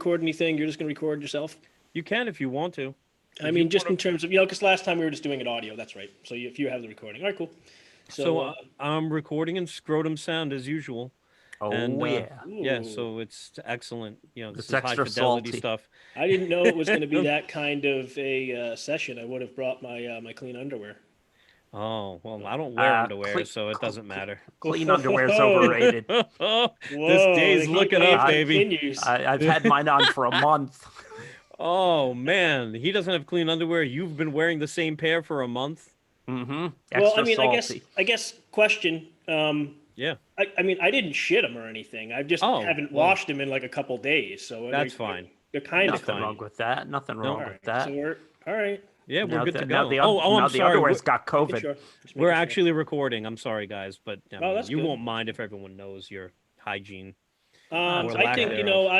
record anything? You're just going to record yourself? You can if you want to. I mean, just in terms of, because last time we were just doing it audio. That's right. So if you have the recording. All right, cool. So I'm recording in Scrotum Sound as usual. And Oh yeah, yeah, ooh, so it's excellent. This it's is high extra fidelity salty. stuff. I didn't know it was going to be that kind of a session. I would have brought my my clean underwear. Oh, well, I don't wear underwear, Cle- so it doesn't matter. Clean underwear is overrated. This Whoa, day's the heat looking wave up, baby. continues. I've had mine on for a month. Oh man, he doesn't have clean underwear. You've been wearing the same pair for a month. Mm-hmm. Well, I Extra mean, salty. I guess question. Yeah. I mean, I didn't shit them or anything. I just Oh, haven't well, washed them in like a couple days. So that's fine. They're kind of Nothing clean. wrong with that. Nothing No. wrong All with right, that. so we're all right. Yeah, we're good to Now go. the Oh, now I'm the sorry. underwear's got Making COVID. sure. Just We're making sure. actually recording. I'm sorry, guys, but I mean, that's you good. won't mind if everyone knows your hygiene. That's Or I lack think thereof.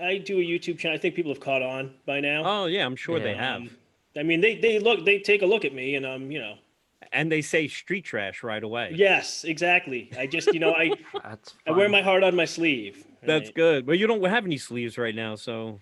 I do a YouTube channel. I think people have caught on by now. Oh yeah, I'm sure they Yeah. have. I mean, they take a look at me, and And they say street trash right away. yes, exactly. I just That's I wear fun. my heart on my sleeve. That's Right? good. Well, you don't have any sleeves right now, so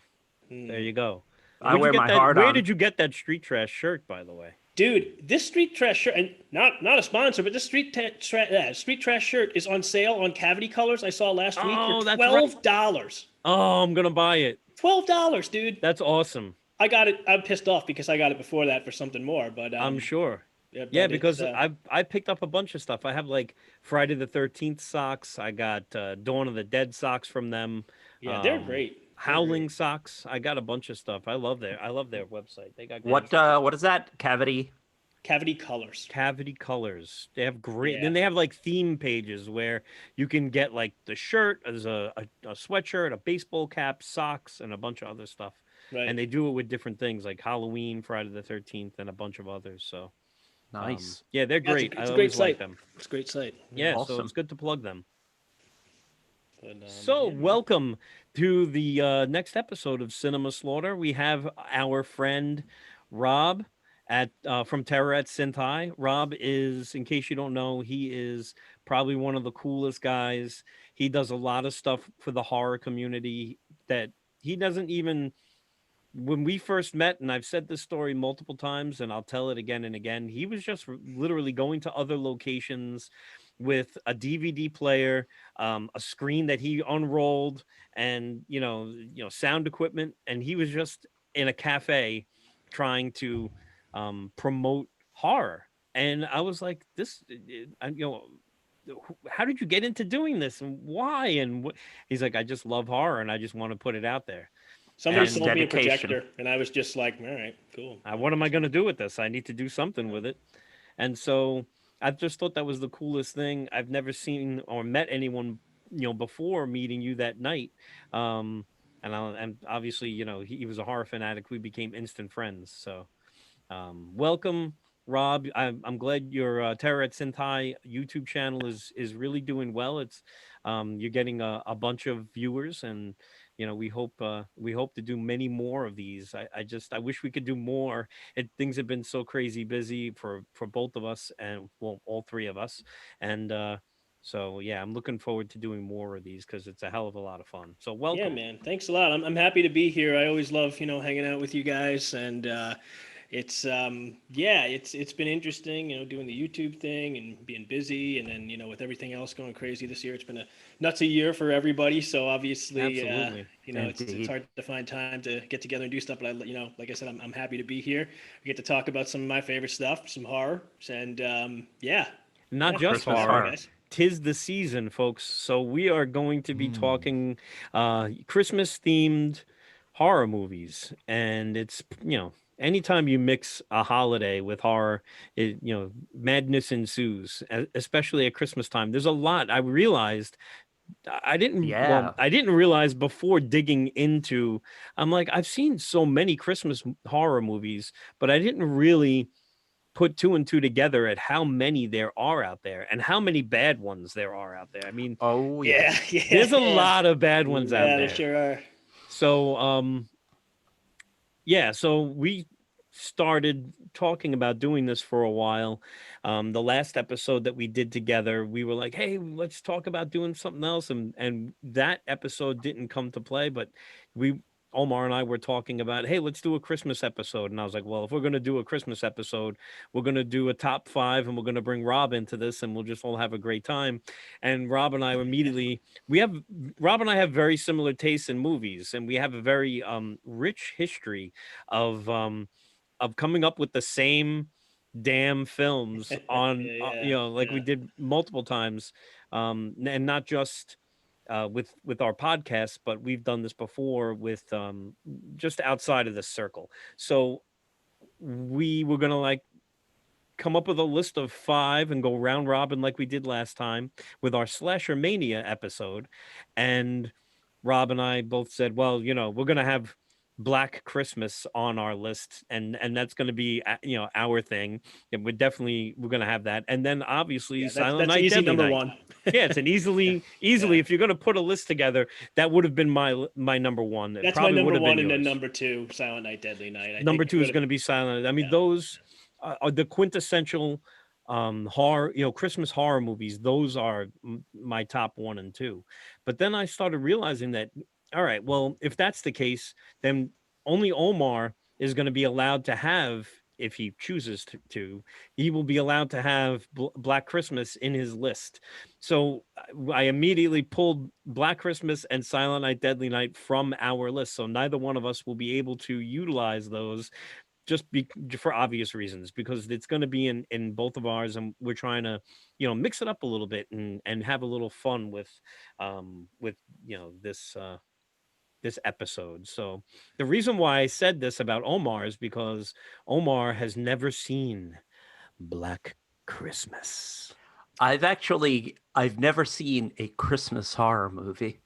there you go. I Where'd you wear get my that? heart Where on. did you get that street trash shirt, by the way? Dude, this street trash shirt, and not a sponsor, but this street trash shirt is on sale on Cavity Colors. I saw last week Oh, for that's right. $12. Oh, I'm gonna buy it. $12, dude. That's awesome. I got it. I'm pissed off because I got it before that for something more. But I'm sure. yeah, Yeah, but because it's, I picked up a bunch of stuff. I have like Friday the 13th socks. I got Dawn of the Dead socks from them. yeah, they're great. They're Howling great. socks. I got a bunch of stuff. I love their website. They got great What is that? Cavity. Cavity Colors. Cavity Colors. They have great. Yeah. Then they have like theme pages where you can get like the shirt as a sweatshirt, a baseball cap, socks, and a bunch of other stuff. Right. And they do it with different things like Halloween, Friday the 13th, and a bunch of others. So Nice. yeah, they're Yeah, great. it's I a great always like site. them. It's a great site. Yeah, so Awesome. it's good to plug them. But, So, yeah, man. welcome to the next episode of Cinema Slaughter. We have our friend Rob at from Terror at Synth High. Rob is, in case you don't know, he is probably one of the coolest guys. He does a lot of stuff for the horror community that he doesn't even. When we first met, and I've said this story multiple times, and I'll tell it again and again, he was just literally going to other locations with a DVD player, a screen that he unrolled, and sound equipment, and he was just in a cafe trying to promote horror. And I was like, how did you get into doing this, and why? And he's like, I just love horror, and I just want to put it out there. Somebody And sold me a dedication. projector, and I was just like, all right, cool. What am I going to do with this? I need to do something with it. And so I just thought that was the coolest thing. I've never seen or met anyone, before meeting you that night. And obviously, he was a horror fanatic. We became instant friends. So welcome, Rob. I'm glad your Terror at Synth High YouTube channel is really doing well. It's you're getting a bunch of viewers, and we hope to do many more of these. I wish we could do more. Things have been so crazy busy for both of us, and well, all three of us. And so yeah, I'm looking forward to doing more of these because it's a hell of a lot of fun. So welcome. Yeah, man. Thanks a lot. I'm happy to be here. I always love, hanging out with you guys, and it's it's been interesting, doing the YouTube thing and being busy, and then with everything else going crazy this year, it's been a nutsy year for everybody. So obviously, Absolutely. it's Indeed. hard to find time to get together and do stuff. But like I said, I'm happy to be here. We get to talk about some of my favorite stuff, some horror, and yeah. Not Yeah, just Christmas horror. horror. guys. Tis the season, folks. So we are going to be talking Christmas themed horror movies. And it's, anytime you mix a holiday with horror, madness ensues, especially at Christmas time. There's a lot. I realized Yeah. I didn't realize before digging into, I'm like, I've seen so many Christmas horror movies, but I didn't really put two and two together at how many there are out there and how many bad ones there are out there. I mean, Oh Yeah, yes. yeah. there's a yeah. lot of bad ones out Yeah, there. there sure are. So, so we started talking about doing this for a while. The last episode that we did together, we were like, hey, let's talk about doing something else. And that episode didn't come to play, but we Omar and I were talking about, hey, let's do a Christmas episode. And I was like, well, if we're going to do a Christmas episode, we're going to do a top 5 and we're going to bring Rob into this and we'll just all have a great time. And Rob and I immediately, Rob and I have very similar tastes in movies, and we have a very rich history of coming up with the same damn films on, like we did multiple times, and not just with our podcast, but we've done this before with just outside of this circle. So we were gonna like come up with a list of 5 and go round robin like we did last time with our Slasher Mania episode. And Rob and I both said, well, we're gonna have Black Christmas on our list, and that's going to be our thing, and we're going to have that. And then obviously Silent Night, easy Deadly number Night. 1. Yeah, it's an easily if you're going to put a list together, that would have been my number 1. That's my number 1, and then number 2, Silent Night, Deadly Night. Number 2 is going to be Silent Night. I mean, those are the quintessential horror, Christmas horror movies. Those are my top 1 and 2. But then I started realizing that, all right, well, if that's the case, then only Omar is going to be allowed to have, if he chooses to, he will be allowed to have Black Christmas in his list. So I immediately pulled Black Christmas and Silent Night, Deadly Night from our list. So neither one of us will be able to utilize those, for obvious reasons, because it's going to be in both of ours, and we're trying to mix it up a little bit and have a little fun with this episode. So the reason why I said this about Omar is because Omar has never seen Black Christmas. I've never seen a Christmas horror movie.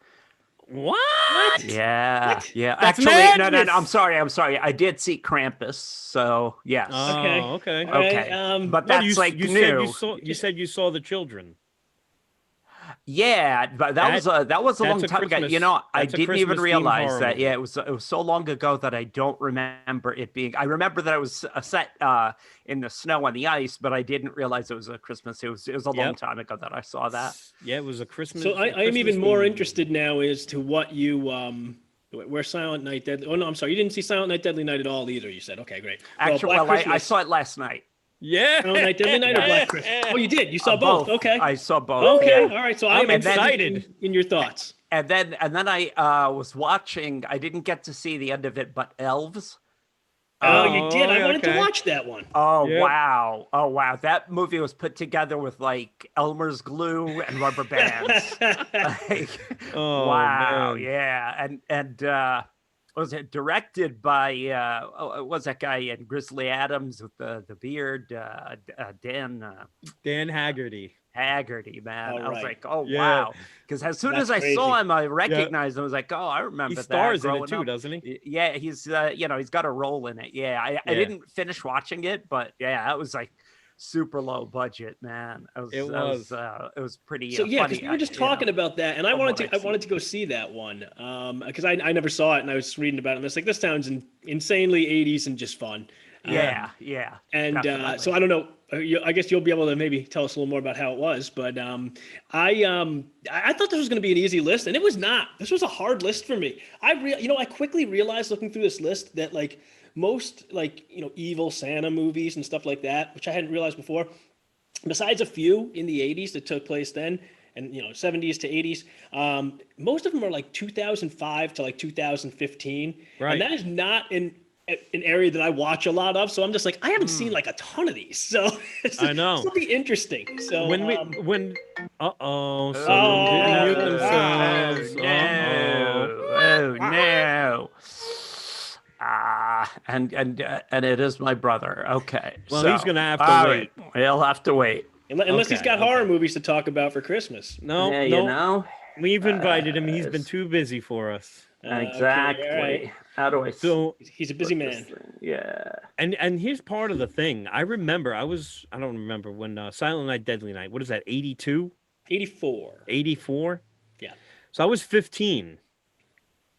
What? Yeah. What? Yeah. That's Actually, madness. no. I'm sorry. I did see Krampus. So yes. Okay. Okay. Right, but that's you new. You said you saw The Children. Yeah, but that was a long time ago. I that's a didn't even Christmas-themed realize horror that. movie. Yeah, it was so long ago that I don't remember it being. I remember that it was set in the snow and the ice, but I didn't realize it was a Christmas. It was a long time ago that I saw that. Yeah, it was a Christmas. So I am even more interested now as to what you where Silent Night Deadly. Oh no, I'm sorry, you didn't see Silent Night Deadly Night at all either. You said okay, great. Actually, I saw it last night. Yeah. Silent Night, Deadly Night, or Black Christmas? Oh, you did. You saw both. Okay. I saw both. Okay. Yeah. All right. So I'm excited in your thoughts. And then I was watching. I didn't get to see the end of it, but Elves. Oh, you did. I wanted to watch that one. Oh, yep. Wow. Oh, wow. That movie was put together with like Elmer's glue and rubber bands. Wow. Man. Yeah. And was it directed by was that guy in Grizzly Adams with the beard, Dan Haggerty. Haggerty, man. I was like, oh, yeah. Wow. Because as soon as I saw him, I recognized him. I was like, oh, I remember that. He stars in it too, doesn't he? Yeah, he's, he's got a role in it. Yeah, I didn't finish watching it, but yeah, that was like super low budget, man. It was pretty so yeah, funny. because we were just talking about that, and I wanted to go see that one because I never saw it, and I was reading about it, and it's like, this sounds insanely 80s and just fun. Yeah. And so I don't know. I guess you'll be able to maybe tell us a little more about how it was, but I thought this was going to be an easy list, and it was not. This was a hard list for me. I quickly realized looking through this list that like most evil Santa movies and stuff like that, which I hadn't realized before, besides a few in the 80s that took place then, and 70s to 80s, most of them are like 2005 to like 2015, right? And that is not an area that I watch a lot of, so I'm just like, I haven't seen like a ton of these, so I know it'll be interesting. So when oh no. And it is my brother. Okay. Well, so he's gonna have to wait. He'll have to wait. Unless he's got horror movies to talk about for Christmas. No, we've invited him. He's been too busy for us. Exactly. Okay, right. How do I? So he's a busy man. Yeah. And here's part of the thing. I don't remember when Silent Night, Deadly Night. What is that? 82? 84. 84? Yeah. So I was 15.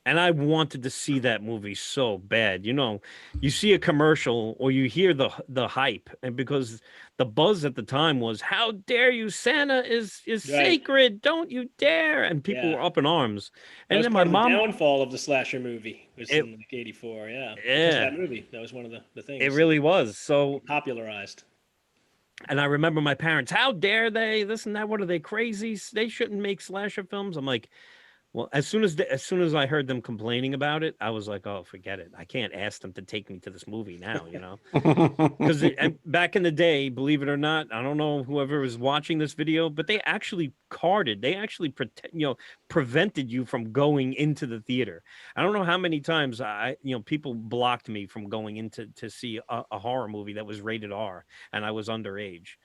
And I wanted to see that movie so bad. You know, you see a commercial or you hear the hype, and because the buzz at the time was, "How dare you? Santa is Right. sacred! Don't you dare!" And people Yeah. were up in arms. That And was then my part of the mom, downfall of the slasher movie. It was it in like '84. Yeah, because of yeah, that movie. That was one of the it things really was. So, popularized. and I remember my parents, "How dare they? This and that. What are they crazy? They shouldn't make slasher films." I'm like, well, as soon as I heard them complaining about it, I was like, "Oh, forget it. I can't ask them to take me to this movie now," you know? Because back in the day, believe it or not, I don't know whoever was watching this video, but they actually they actually prevented you from going into the theater. I don't know how many times people blocked me from going into to see a horror movie that was rated R, and I was underage.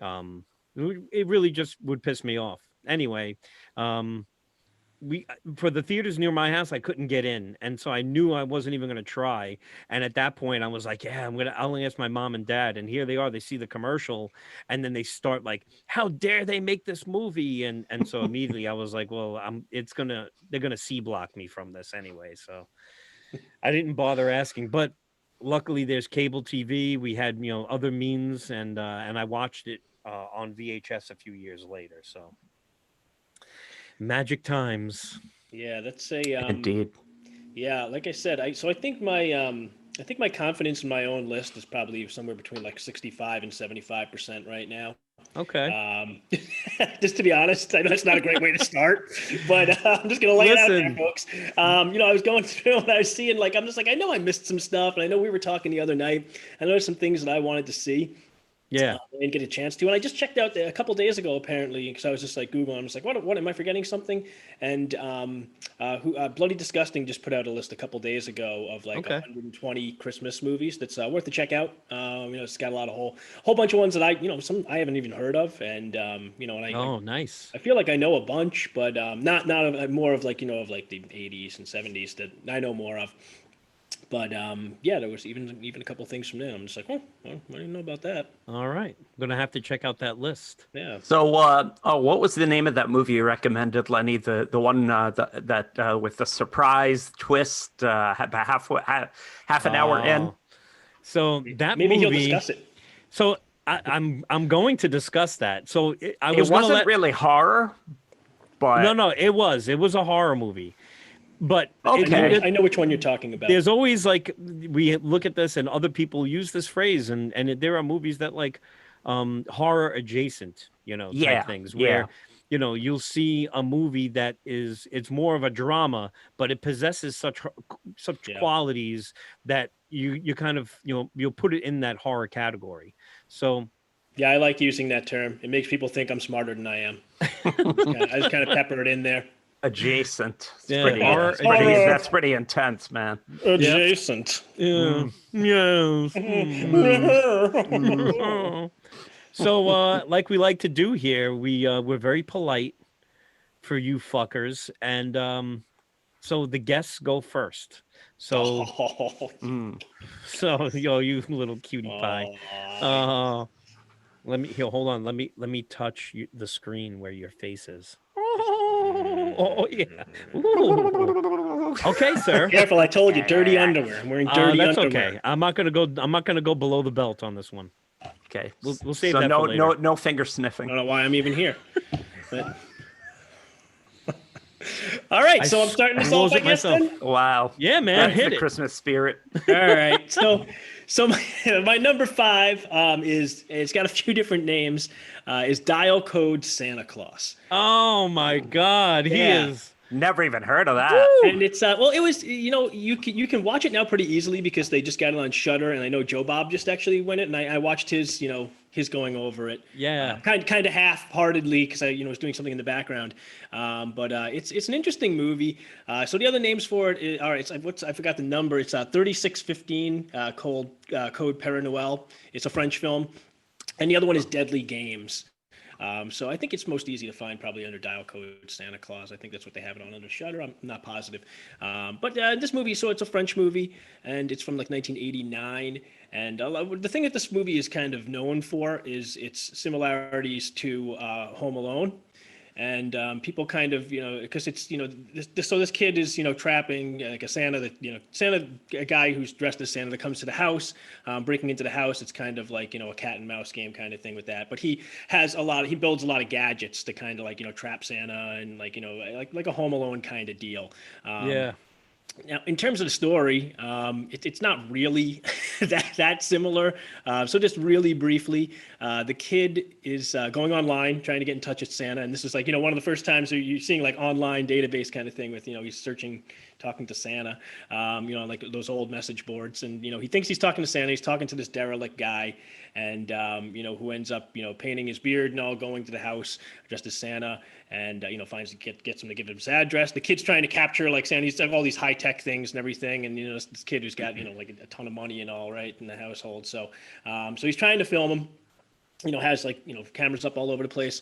Um, it really just would piss me off. Anyway, um, we for the theaters near my house, I couldn't get in, and so I knew I wasn't even going to try. And at that point I was like, yeah, I'll ask my mom and dad. And here they are, they see the commercial, and then they start like, "How dare they make this movie?" And so immediately I was like, well, they're gonna C block me from this anyway, so I didn't bother asking. But luckily there's cable TV. We had other means, and I watched it on VHS a few years later. So magic times. Yeah, that's a Indeed. yeah. Like I said, I think my confidence in my own list is probably somewhere between like 65 and 75% right now. Okay. Um, just to be honest, I know it's not a great way to start, but I'm just gonna lay it out there, Listen, folks. I was going through and I was seeing like I'm just like I know I missed some stuff, and I know we were talking the other night. I know there's some things that I wanted to see. yeah. And get a chance to. And I just checked out a couple days ago, apparently, because I was just like Googling. I was like, what am I forgetting something? And Bloody Disgusting just put out a list a couple days ago of like Okay. 120 Christmas movies that's worth a check out. It's got a lot of whole bunch of ones that some I haven't even heard of, and and Oh, nice. I feel like I know a bunch, but not more of like of like the 80s and 70s that I know more of. But yeah, there was even a couple things from them. I'm just like, well, I didn't know about that. All right. I'm gonna have to check out that list. Yeah. So, what was the name of that movie you recommended, Lenny? The one that with the surprise twist, half an hour in. Oh, so that Maybe he'll movie. discuss it. So I'm going to discuss that. So I It was gonna wasn't really horror, but no, it was a horror movie, but Okay. I know which one you're talking about. there's always like we look at this and other people use this phrase, and there are movies that like horror adjacent, Yeah, type things yeah. where you'll see a movie that it's more of a drama, but it possesses such Yeah. qualities that you kind of you'll put it in that horror category. So Yeah, I like using that term. It makes people think I'm smarter than I am. I just kind of pepper it in there. adjacent. It's Yeah, pretty, horror it's pretty- adjacent. that's pretty intense, man. Adjacent. yeah, yes. So like we like to do here, we're very polite for you fuckers, and so the guests go first. So Mm. you little cutie pie. Aw. Let me here. Hold on. Let me touch the screen where your face is. Oh yeah. Ooh. Okay, sir. Careful! I told you, dirty underwear. I'm wearing dirty That's underwear. okay. I'm not gonna go below the belt on this one. Okay. We'll save so that no, for later. no finger I sniffing. don't know why I'm even here. But... All right, so I'm starting this off, closed I it guess. myself. Then. Wow. Yeah, man, That's hit the it. Christmas spirit. All right. So my number 5 is it's got a few different names. Is Dial Code Santa Claus. Oh my God, he Yeah. is. Never even heard of that. And it's well, it was you can watch it now pretty easily because they just got it on Shudder, and I know Joe Bob just actually went it, and I watched his his going over it. Yeah. Kind of half-heartedly because I was doing something in the background. But it's an interesting movie. So the other names for it, all right, I forgot the number. It's 3615 Code Père Noël. It's a French film, and the other one is Deadly Games. So I think it's most easy to find probably under Dial Code Santa Claus. I think that's what they have it on under Shudder. I'm not positive. But this movie, so it's a French movie, and it's from like 1989. And the thing that this movie is kind of known for is its similarities to Home Alone. and people kind of, because it's, so this kid is, trapping like a Santa that, a guy who's dressed as Santa that comes to the house, breaking into the house. It's kind of like, a cat and mouse game kind of thing with that. But he builds a lot of gadgets to kind of like, trap Santa and like, like a Home Alone kind of deal. Yeah. Now, in terms of the story, it's not really that similar. So just really briefly, the kid is going online trying to get in touch with Santa, and this is like one of the first times you're seeing like online database kind of thing with he's searching, talking to Santa, on like those old message boards, and he thinks he's talking to Santa. He's talking to this derelict guy, and who ends up painting his beard and all, going to the house dressed as Santa, and finds the kid, gets him to give him his address. The kid's trying to capture like Santa. He's like all these high tech things and everything, and this kid who's got like a ton of money and all right in the household. So so he's trying to film him. Has like cameras up all over the place.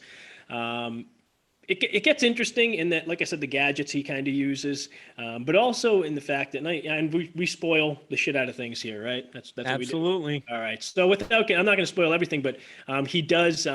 It gets interesting in that, like I said, the gadgets he kind of uses, but also in the fact that, and we spoil the shit out of things here, right? That's Absolutely. What we do. All right. So without, I'm not going to spoil everything, but he does.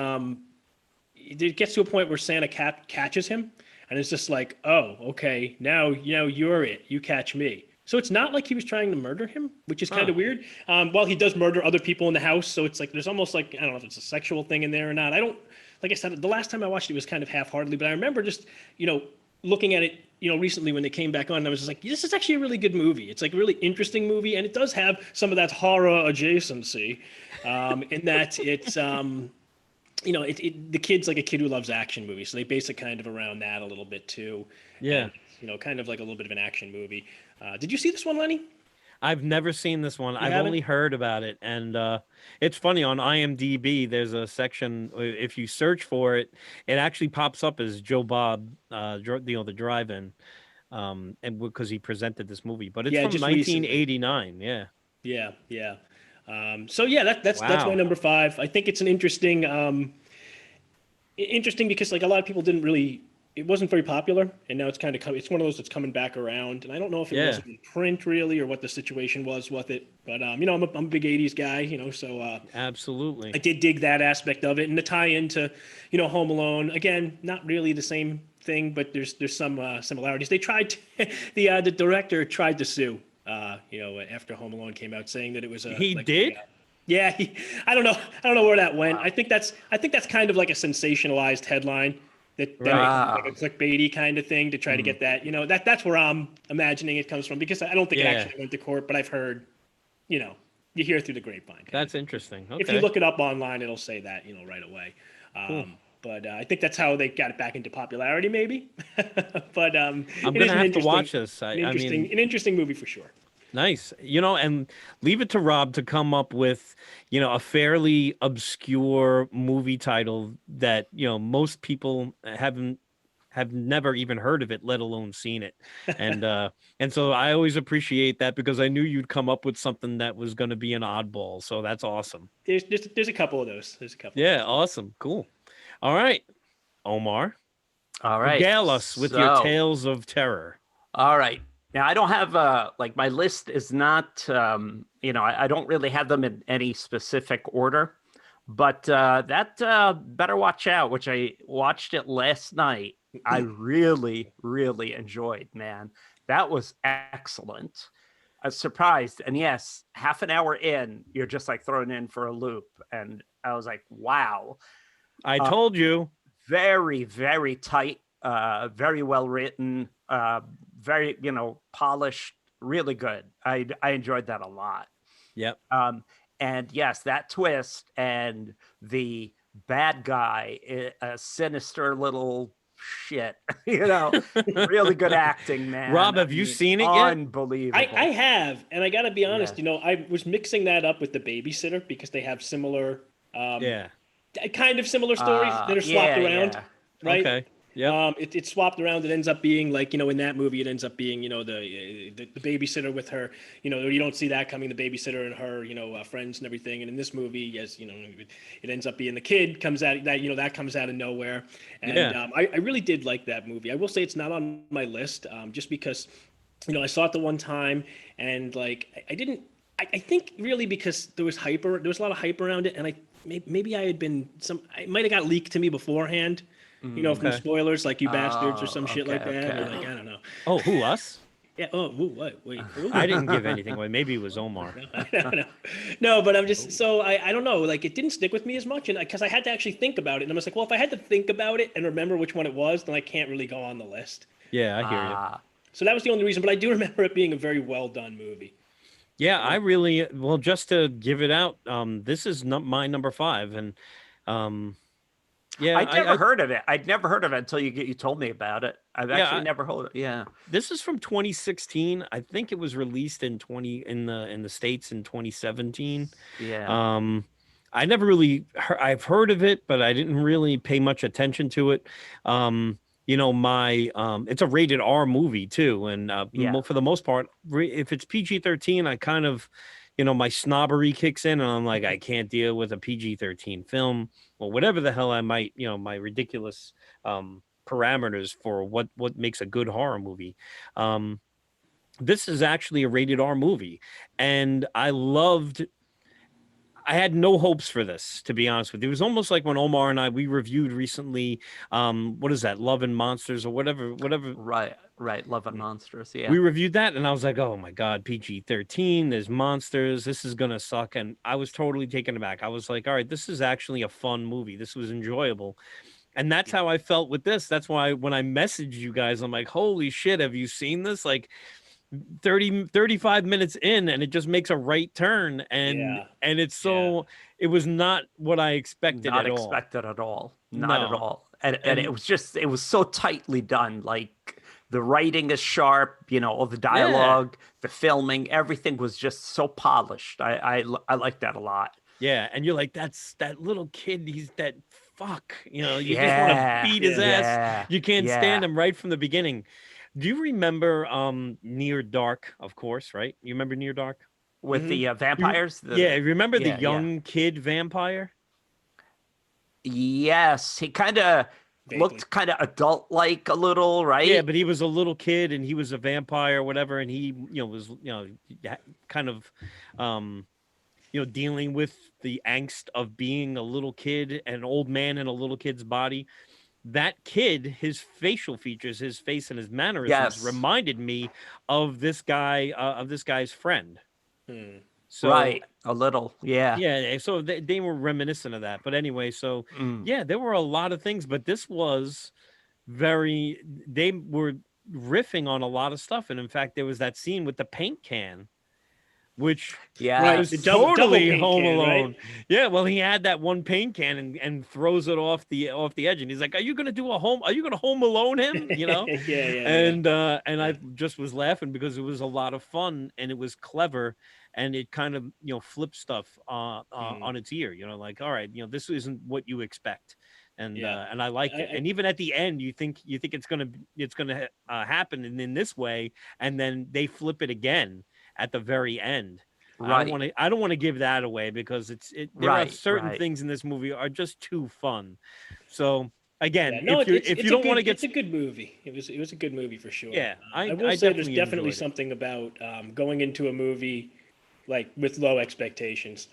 It gets to a point where Santa catches him, and it's just like, oh, okay, now you're it. You catch me. So it's not like he was trying to murder him, which is kind of weird. Well, he does murder other people in the house, so it's like there's almost like, I don't know if it's a sexual thing in there or not. I don't. Like I said, the last time I watched it was kind of half-heartedly, but I remember just, looking at it, recently when they came back on, I was just like, this is actually a really good movie. It's like a really interesting movie, and it does have some of that horror adjacency, in that it's, the kid's like a kid who loves action movies, so they base it kind of around that a little bit too. Yeah. And, kind of like a little bit of an action movie. Did you see this one, Lenny? I've never seen this one. I've haven't? only heard about it, and it's funny, on IMDb. There's a section, if you search for it, it actually pops up as Joe Bob, the drive-in, and because he presented this movie, but it's from just 1989. recently. Yeah. So yeah, that's my Wow. number 5. I think it's an interesting because like a lot of people didn't really. It wasn't very popular, and now it's kind of it's one of those that's coming back around. And I don't know if it wasn't in print really, or what the situation was with it. But I'm a big '80s guy, so Absolutely. I did dig that aspect of it, and the tie into Home Alone. Again, not really the same thing, but there's some similarities. They tried to, the director tried to sue, after Home Alone came out, saying that it was a He did. Yeah, I don't know where that went. Wow. I think that's kind of like a sensationalized headline. That like a clickbaity kind of thing to try to get that, that's where I'm imagining it comes from, because I don't think it actually went to court, but I've heard, you hear through the grapevine. That's interesting. Okay. If you look it up online, it'll say that, right away. Cool. But I think that's how they got it back into popularity, maybe. But I'm gonna have to watch this. An interesting movie for sure. Nice. And leave it to Rob to come up with, a fairly obscure movie title that, most people have never even heard of it, let alone seen it. And so I always appreciate that, because I knew you'd come up with something that was going to be an oddball. So that's awesome. There's a couple of those. Yeah. Awesome. Cool. All right, Omar. All right. Regale us with your tales of terror. All right. Now, I don't have like my list is not, I don't really have them in any specific order, but that Better Watch Out, which I watched it last night, I really, really enjoyed, man. That was excellent. I was surprised. And yes, half an hour in, you're just like thrown in for a loop. And I was like, wow. I told you. Very, very tight, very well written, very, polished, really good. I enjoyed that a lot. Yep. And yes, that twist and the bad guy, a sinister little shit, really good acting, man. Rob, have you seen it yet? Unbelievable. I have, and I got to be honest, I was mixing that up with The Babysitter, because they have similar, kind of similar stories that are swapped around, right? Okay. Yeah. It's swapped around. It ends up being like, in that movie, it ends up being, the babysitter with her, you don't see that coming, the babysitter and her, friends and everything. And in this movie, as it ends up being the kid comes out that, that comes out of nowhere. And I really did like that movie. I will say it's not on my list, just because, I saw it the one time, and like, I think really because there was a lot of hype around it. And maybe I had been it might have got leaked to me beforehand. You know, from Okay. spoilers, like you bastards or Oh, some shit okay, like that, or okay. like I don't know. Oh, who, us? Yeah. Oh, ooh, what? Wait, who? I didn't give anything away. Maybe it was Omar. No, no, but I'm just so I don't know. Like it didn't stick with me as much, and because I had to actually think about it, and I was like, well, if I had to think about it and remember which one it was, then I can't really go on the list. Yeah, I hear you. Ah, So that was the only reason. But I do remember it being a very well done movie. Yeah, I really, well, just to give it out, this is not my number 5. And um, yeah, I'd never heard of it. I'd never heard of it until you told me about it. I've yeah, actually never heard of it. Yeah. this is from 2016. I think it was released in 20 in the States in 2017. Yeah. I never really I've heard of it, but I didn't really pay much attention to it. My it's a rated R movie too, and Yeah. for the most part, if it's PG-13, I kind of, my snobbery kicks in, and I'm like, I can't deal with a PG-13 film or whatever the hell I might, my ridiculous parameters for what makes a good horror movie. This is actually a rated R movie, and I had no hopes for this, to be honest with you. It was almost like when Omar and we reviewed recently, what is that, Love and Monsters or whatever. Right. Right. Love and Monsters. Yeah. We reviewed that, and I was like, oh my God, PG-13, there's monsters, this is gonna suck. And I was totally taken aback. I was like, all right, this is actually a fun movie. This was enjoyable. And that's how I felt with this. That's why when I messaged you guys, I'm like, holy shit, have you seen this? Like, 35 minutes in, and it just makes a right turn, and Yeah. it's so, it was not what I expected Not at all. expected at all. Not at No. all. And And it was so tightly done. Like the writing is sharp, all the dialogue, the filming, everything was just so polished. I like that a lot. yeah, and you're like, that's that little kid, he's that fuck, you just want to Yeah. beat his ass. Yeah. You can't Yeah. stand him right from the beginning. Do you remember Near Dark, of course, right? You remember Near Dark? With the vampires. Yeah, remember the yeah. young kid vampire? Yes, he kind of Vaguely. looked kind of adult-like a little, right? Yeah, but he was a little kid, and he was a vampire or whatever, and he, was, kind of, dealing with the angst of being a little kid, an old man in a little kid's body. That kid, his facial features, his face and his mannerisms Yes. reminded me of this guy's friend. So, Right, a little, yeah. yeah, so they were reminiscent of that. But anyway, so Mm. yeah, there were a lot of things, but this was they were riffing on a lot of stuff. And in fact, there was that scene with the paint can, which Yeah. was the double totally paint Home can, right? Alone. Yeah, well, he had that one paint can and throws it off the edge, and he's like, Are you gonna Home Alone him? Yeah. And I just was laughing because it was a lot of fun, and it was clever, and it kind of flipped stuff on its ear. Like, all right, this isn't what you expect. And Yeah. and I liked it. And even at the end, you think it's gonna happen in this way, and then they flip it again at the very end. Right. I don't want to give that away because there are certain things in this movie are just too fun. So again, if you don't want to get, it's a good movie. It was a good movie for sure. Yeah, I will say there's definitely definitely enjoyed it. something about going into a movie like with low expectations.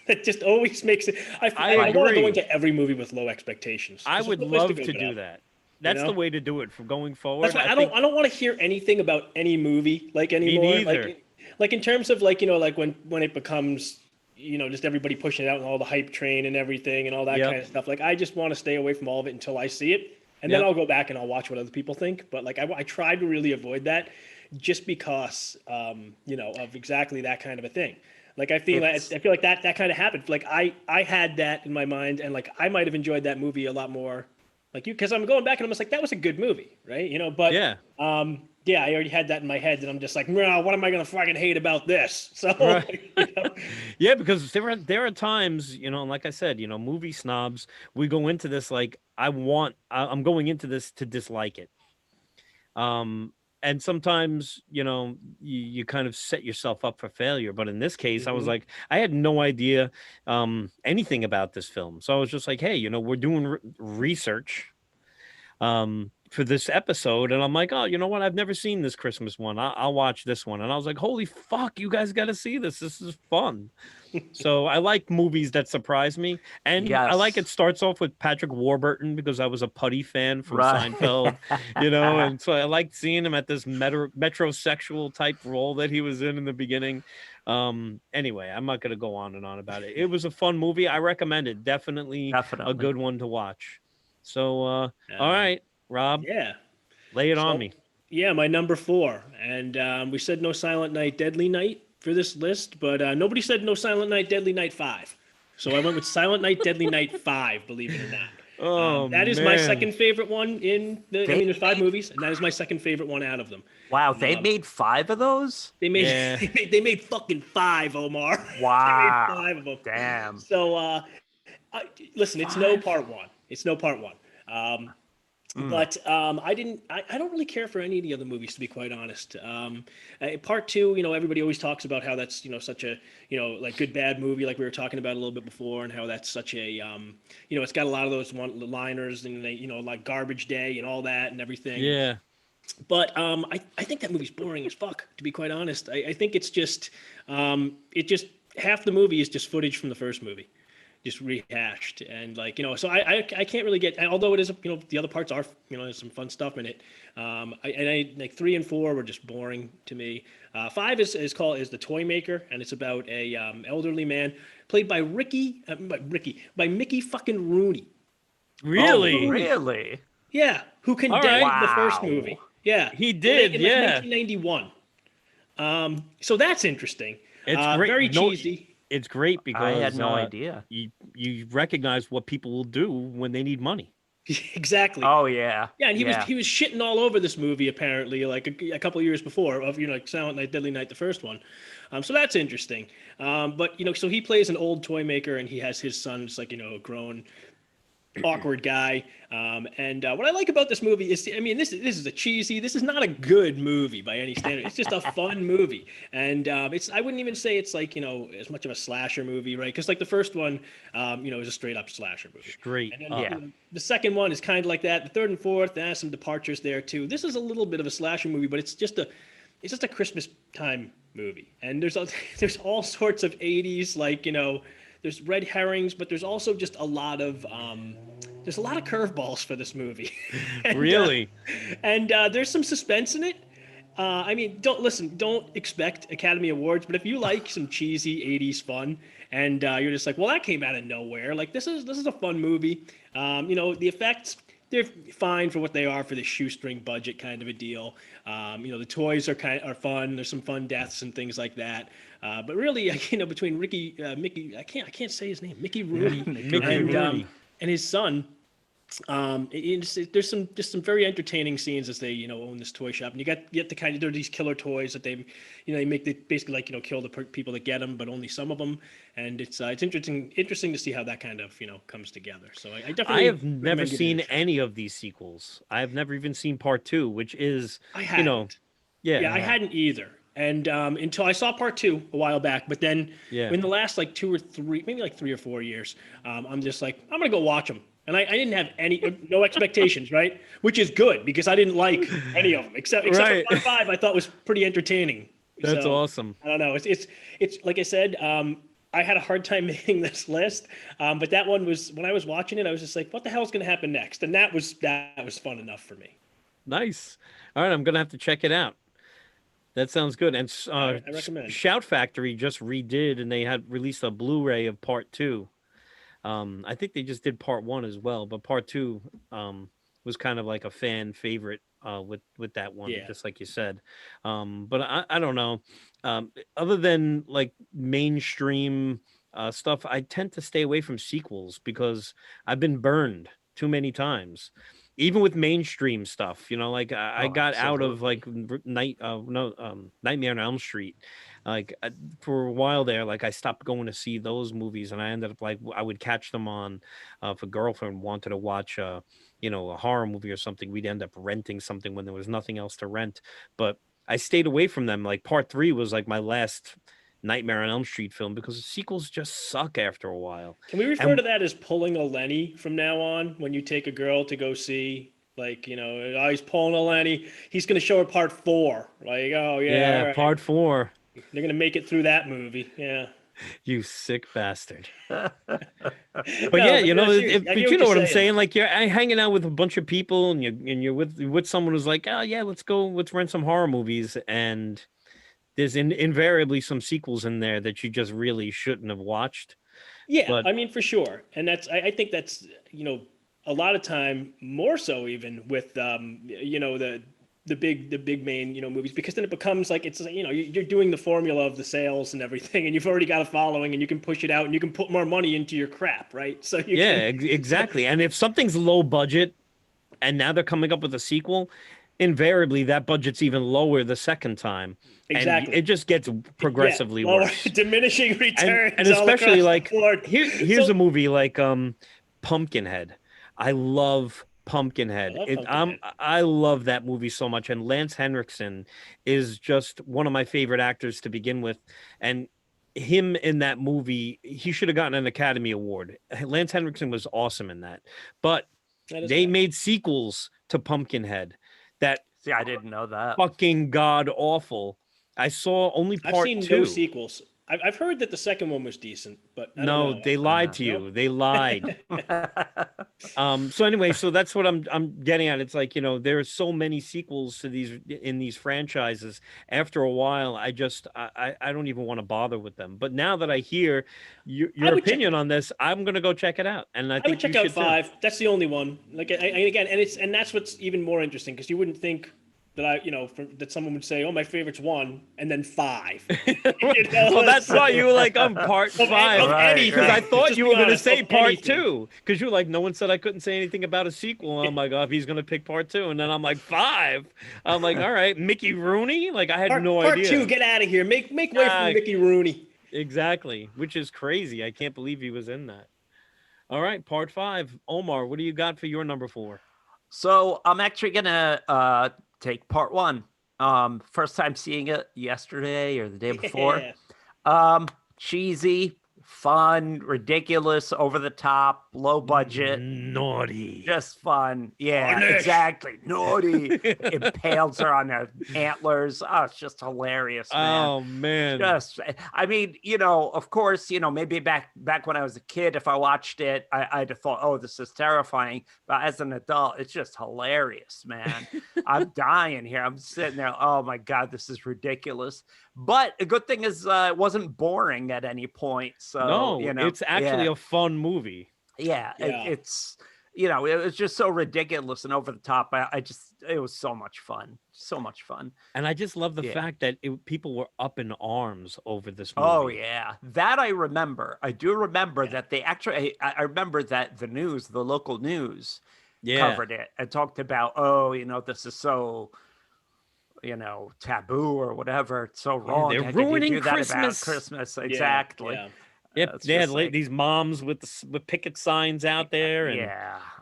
That just always makes it. I want to go agree. into every movie with low expectations. I There's would no place love go to but do up. that. That's the way to do it from going forward. That's why I don't want to hear anything about any movie like anymore. neither. Like in terms of like like when it becomes just everybody pushing it out and all the hype train and everything and all that kind of stuff. Like I just want to stay away from all of it until I see it, and then I'll go back and I'll watch what other people think. But like I try to really avoid that, just because of exactly that kind of a thing. Like I feel like that kind of happened. Like I had that in my mind, and like I might have enjoyed that movie a lot more, like you, because I'm going back and I'm just like, that was a good movie, right? But yeah, I already had that in my head, and I'm just like, no, what am I gonna fucking hate about this? So Right. Yeah, because there are times, like I said, movie snobs, we go into this like I'm going into this to dislike it. And sometimes, you kind of set yourself up for failure. But in this case, I was like, I had no idea anything about this film. So I was just like, hey, we're doing research. for this episode, and I'm like, oh, you know what? I've never seen this Christmas one. I'll watch this one. And I was like, holy fuck, you guys got to see this. This is fun. So I like movies that surprise me, and I like it Yes. starts off with Patrick Warburton because I was a Putty fan from Right. Seinfeld, and so I liked seeing him at this metrosexual type role that he was in the beginning. Anyway, I'm not going to go on and on about it. It was a fun movie. I recommend it. Definitely a good one to watch. So, all right, Rob, Yeah. lay it on So, me. yeah, my number 4. And we said no Silent Night, Deadly Night for this list, but nobody said no Silent Night, Deadly Night 5. So I went with Silent Night, Deadly Night 5, believe it or not. Oh, That is my man. second favorite one in the. I mean, there's 5 movies, and that is my second favorite one out of them. Wow, they made 5 of those? They made Yeah. they made fucking 5, Omar. Wow. They made 5 of them. Damn. So listen, it's no part 1. It's no part 1. But I don't really care for any of the other movies, to be quite honest. Part 2, everybody always talks about how that's, such a, like good, bad movie, like we were talking about a little bit before, and how that's such a, it's got a lot of those one-liners and they, like Garbage Day and all that and everything. Yeah. But I think that movie's boring as fuck, to be quite honest. I think it's just, half the movie is just footage from the first movie, just rehashed. And like, so I can't really get, although it is, the other parts are, there's some fun stuff in it. I like 3 and 4 were just boring to me. 5 is The Toy Maker, and it's about a elderly man played by Mickey fucking Rooney. Really? Oh, really? Yeah, who All condemned right. the first Wow. movie. Yeah, He did, in yeah. 1991. So that's interesting. It's great. Very No, cheesy. It's great because I had no idea. You recognize what people will do when they need money. Exactly. Oh, yeah. Yeah, and he was shitting all over this movie apparently, like a couple of years before of like Silent Night, Deadly Night, the first one. So that's interesting. But so he plays an old toy maker, and he has his son, just like a grown, awkward guy. And what I like about this movie is, I mean, this is this is not a good movie by any standard. It's just a fun movie, and I wouldn't even say it's like as much of a slasher movie, right? Because like the first one, is a straight up slasher movie. Straight And then, up. the second one is kind of like that. The third and fourth, there's some departures there too. This is a little bit of a slasher movie, but it's just a Christmas time movie. And there's all sorts of 80s, like there's red herrings, but there's also just a lot of curveballs for this movie. And, Really? There's some suspense in it. I mean, don't expect Academy Awards, but if you like some cheesy 80s fun and you're just like, well, that came out of nowhere. Like this is a fun movie. The effects, they're fine for what they are for the shoestring budget kind of a deal. The toys are fun. There's some fun deaths and things like that. But really, between Mickey, I can't say his name, Mickey Rooney, Rooney. And his son, there's some very entertaining scenes as they own this toy shop, and you get the kind of, there are these killer toys that they make, they basically like kill the people that get them, but only some of them, and it's interesting to see how that kind of comes together. So I definitely, I have never recommend giving seen it a try. any of these sequels. I have never even seen part 2, which is I hadn't. yeah. I hadn't either. And until I saw part 2 a while back, but then Yeah. in the last like 2 or 3, maybe like 3 or 4 years, I'm just like, I'm gonna go watch them. And I didn't have no expectations, right? Which is good because I didn't like any of them except Right. for part 5. I thought was pretty entertaining. That's So, awesome. I don't know. It's like I said. I had a hard time making this list, but that one was, when I was watching it, I was just like, what the hell is going to happen next? And that was fun enough for me. Nice. All right, I'm gonna have to check it out. That sounds good. And I recommend. Shout Factory just redid, and they had released a Blu-ray of part 2. I think they just did part 1 as well, but part 2 was kind of like a fan favorite with that one, Yeah. just like you said. But I don't know. Other than like mainstream stuff, I tend to stay away from sequels because I've been burned too many times. Even with mainstream stuff, like I got out of like Nightmare on Elm Street. Like for a while there, like I stopped going to see those movies, and I ended up like I would catch them on if a girlfriend wanted to watch a horror movie or something, we'd end up renting something when there was nothing else to rent. But I stayed away from them. Like part 3 was like my last Nightmare on Elm Street film because the sequels just suck after a while. Can we refer to that as pulling a Lenny from now on when you take a girl to go see Like, oh, he's pulling a Lenny. He's going to show her part 4. Like, oh yeah, all right. part 4. They're going to make it through that movie. Yeah. You sick bastard. But No, yeah, but no, seriously, I but get you know what I'm you're saying. Like you're hanging out with a bunch of people, and you're with someone who's like, oh yeah, let's rent some horror movies, and there's invariably some sequels in there that you just really shouldn't have watched. Yeah, But I mean, for sure. And I think that's, a lot of time more so even with, the big main, movies, because then it becomes like, it's, you're doing the formula of the sales and everything, and you've already got a following, and you can push it out, and you can put more money into your crap, right? So you yeah, exactly. And if something's low budget and now they're coming up with a sequel, invariably that budget's even lower the second time. Exactly. And it just gets progressively lower, worse. diminishing returns. And especially like here's So- a movie like Pumpkinhead. I love Pumpkinhead. Pumpkinhead. I love that movie so much. And Lance Henriksen is just one of my favorite actors to begin with. And him in that movie, he should have gotten an Academy Award. Lance Henriksen was awesome in that. But they made sequels to Pumpkinhead that See, I didn't know that. fucking god awful. I saw only part 2. I've seen no sequels. I've heard that the second one was decent, but I don't No, know. they lied to you. Nope. They lied. So anyway, so that's what I'm getting at. It's like, there are so many sequels to these franchises. After a while, I don't even want to bother with them. But now that I hear your opinion on this, I'm gonna go check it out. And I think would check out 5. That's the only one. Like, and that's what's even more interesting, because you wouldn't think that that someone would say, "Oh, my favorite's 1," and then 5. Well, that's why you were like, I'm part 5, because I thought you were going to say part 2, because you're like, no one said I couldn't say anything about a sequel. I'm like, oh, if he's going to pick part 2, and then I'm like 5. I'm like, all right, Mickey Rooney. Like I had no idea. Part 2, get out of here. Make way for Mickey Rooney. Exactly, which is crazy. I can't believe he was in that. All right, part 5. Omar, what do you got for your number 4? So I'm actually gonna take part 1. First time seeing it yesterday or the day before. Cheesy, fun, ridiculous, over the top, low budget, naughty, just fun. Yeah, Punish. exactly. Naughty. Impales her on her antlers. Oh, it's just hilarious, man. Oh man. Just, I mean, of course, maybe back when I was a kid, if I watched it, I'd have thought, oh, this is terrifying. But as an adult, it's just hilarious, man. I'm dying here. I'm sitting there. Oh my God, this is ridiculous. But a good thing is it wasn't boring at any point. So no, it's actually a fun movie. Yeah. It's it was just so ridiculous and over the top. It was so much fun. So much fun. And I just love the fact that people were up in arms over this movie. Oh, yeah. That I remember. I do remember that they actually, I remember that the local news covered it and talked about, this is so, taboo or whatever. It's so wrong. They're ruining Christmas. Christmas. Exactly. Yeah. Yep, they had these moms with picket signs out there. And,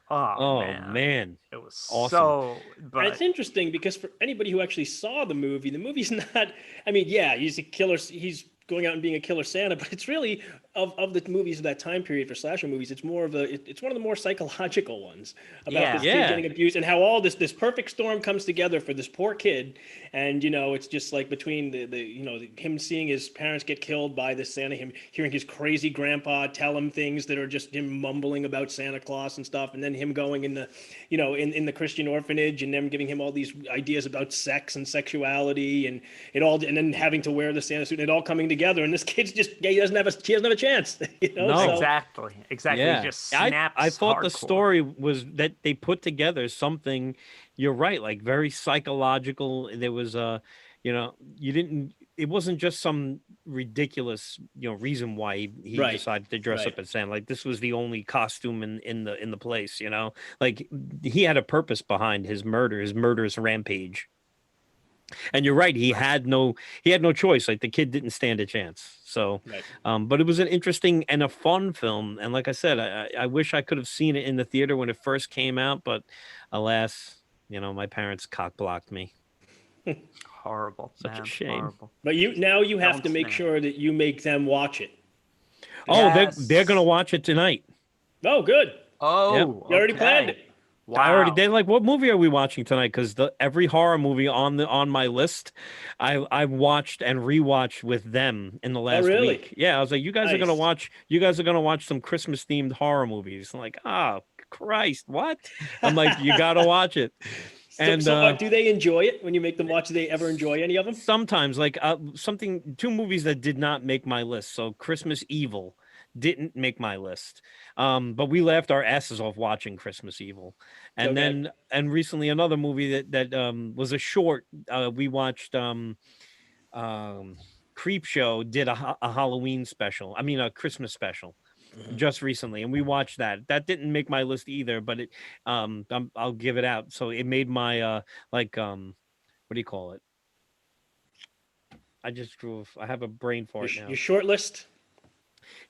Oh man. It was awesome. And it's interesting because for anybody who actually saw the movie's not, I mean, yeah, he's a killer. He's going out and being a killer Santa, but it's really of the movies of that time period for slasher movies. It's more of it's one of the more psychological ones about this kid getting abused and how all this perfect storm comes together for this poor kid. And, it's just like between him seeing his parents get killed by this Santa, him hearing his crazy grandpa tell him things that are just him mumbling about Santa Claus and stuff. And then him going in the, in the Christian orphanage and them giving him all these ideas about sex and sexuality and and then having to wear the Santa suit and it all coming together. And this kid's just, he doesn't have a chance. No, exactly. Yeah. He just snaps. I thought hardcore. the story was that they put together something, you're right, like very psychological. There was it wasn't just some ridiculous, reason why he decided to dress up as Santa. Like this was the only costume in the place, like he had a purpose behind his murderous rampage. And you're right, he had no choice. Like the kid didn't stand a chance. So, but it was an interesting and a fun film. And like I said, I wish I could have seen it in the theater when it first came out, but alas, my parents cock blocked me. Horrible. Such a shame. Horrible. But you have to make sure that you make them watch it. Oh, they're gonna watch it tonight. Oh, good. Oh, You already planned it. I already Wow. did. Like, what movie are we watching tonight? Because every horror movie on my list, I've watched and rewatched with them in the Oh, last really? week. Yeah, I was like, you guys are gonna Nice. watch. You guys are gonna watch some Christmas themed horror movies. I'm like, oh Christ, what? I'm like, you gotta watch it. So, And so do they enjoy it when you make them watch? Do they ever enjoy any of them? sometimes, like two movies that did not make my list. So Christmas Evil didn't make my list. But we laughed our asses off watching Christmas Evil. And Okay. then and recently another movie that was a short. We watched um Creep Show did a Halloween special. I mean a Christmas special Mhm. just recently, and we watched that. That didn't make my list either, but I'll give it out. So it made my like what do you call it? I just drove. I have a brain Your fart your now. short list.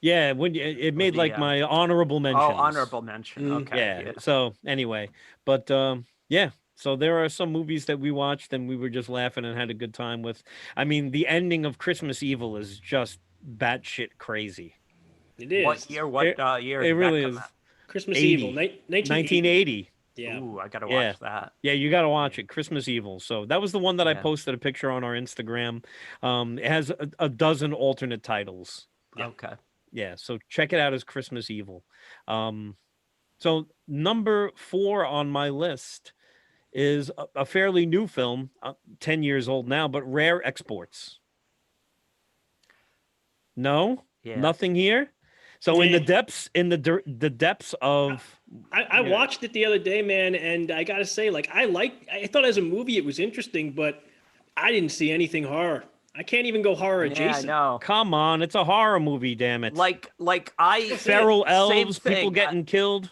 Yeah, when it Or made the like my honorable mentions. honorable mention. Mm. Okay. Yeah. Yeah. So anyway, but yeah. So there are some movies that we watched and we were just laughing and had a good time with. I mean, the ending of Christmas Evil is just batshit crazy. It What is year? What It year it did that really come out? is Christmas Evil, 80, 1980. 1980. Yeah. Ooh, I gotta Yeah. watch that. Yeah, you got to Yeah. watch it. Christmas Evil. So that was the one that I Yeah. posted a picture on our Instagram. It has a dozen alternate titles. Yeah. Okay. Yeah, so check it out as Christmas Evil. Um, so number 4 on my list is a fairly new film, 10 years old now, but Rare Exports. No, Yeah. nothing here. So in Nah. the depths of I watched it the other day, man, and I gotta say, like, I thought as a movie it was interesting, but I didn't see anything horror. I can't even go horror Yeah, I adjacent. know. come on, it's a horror movie, damn it. Like I I don't see it. Feral same elves, people thing. getting killed.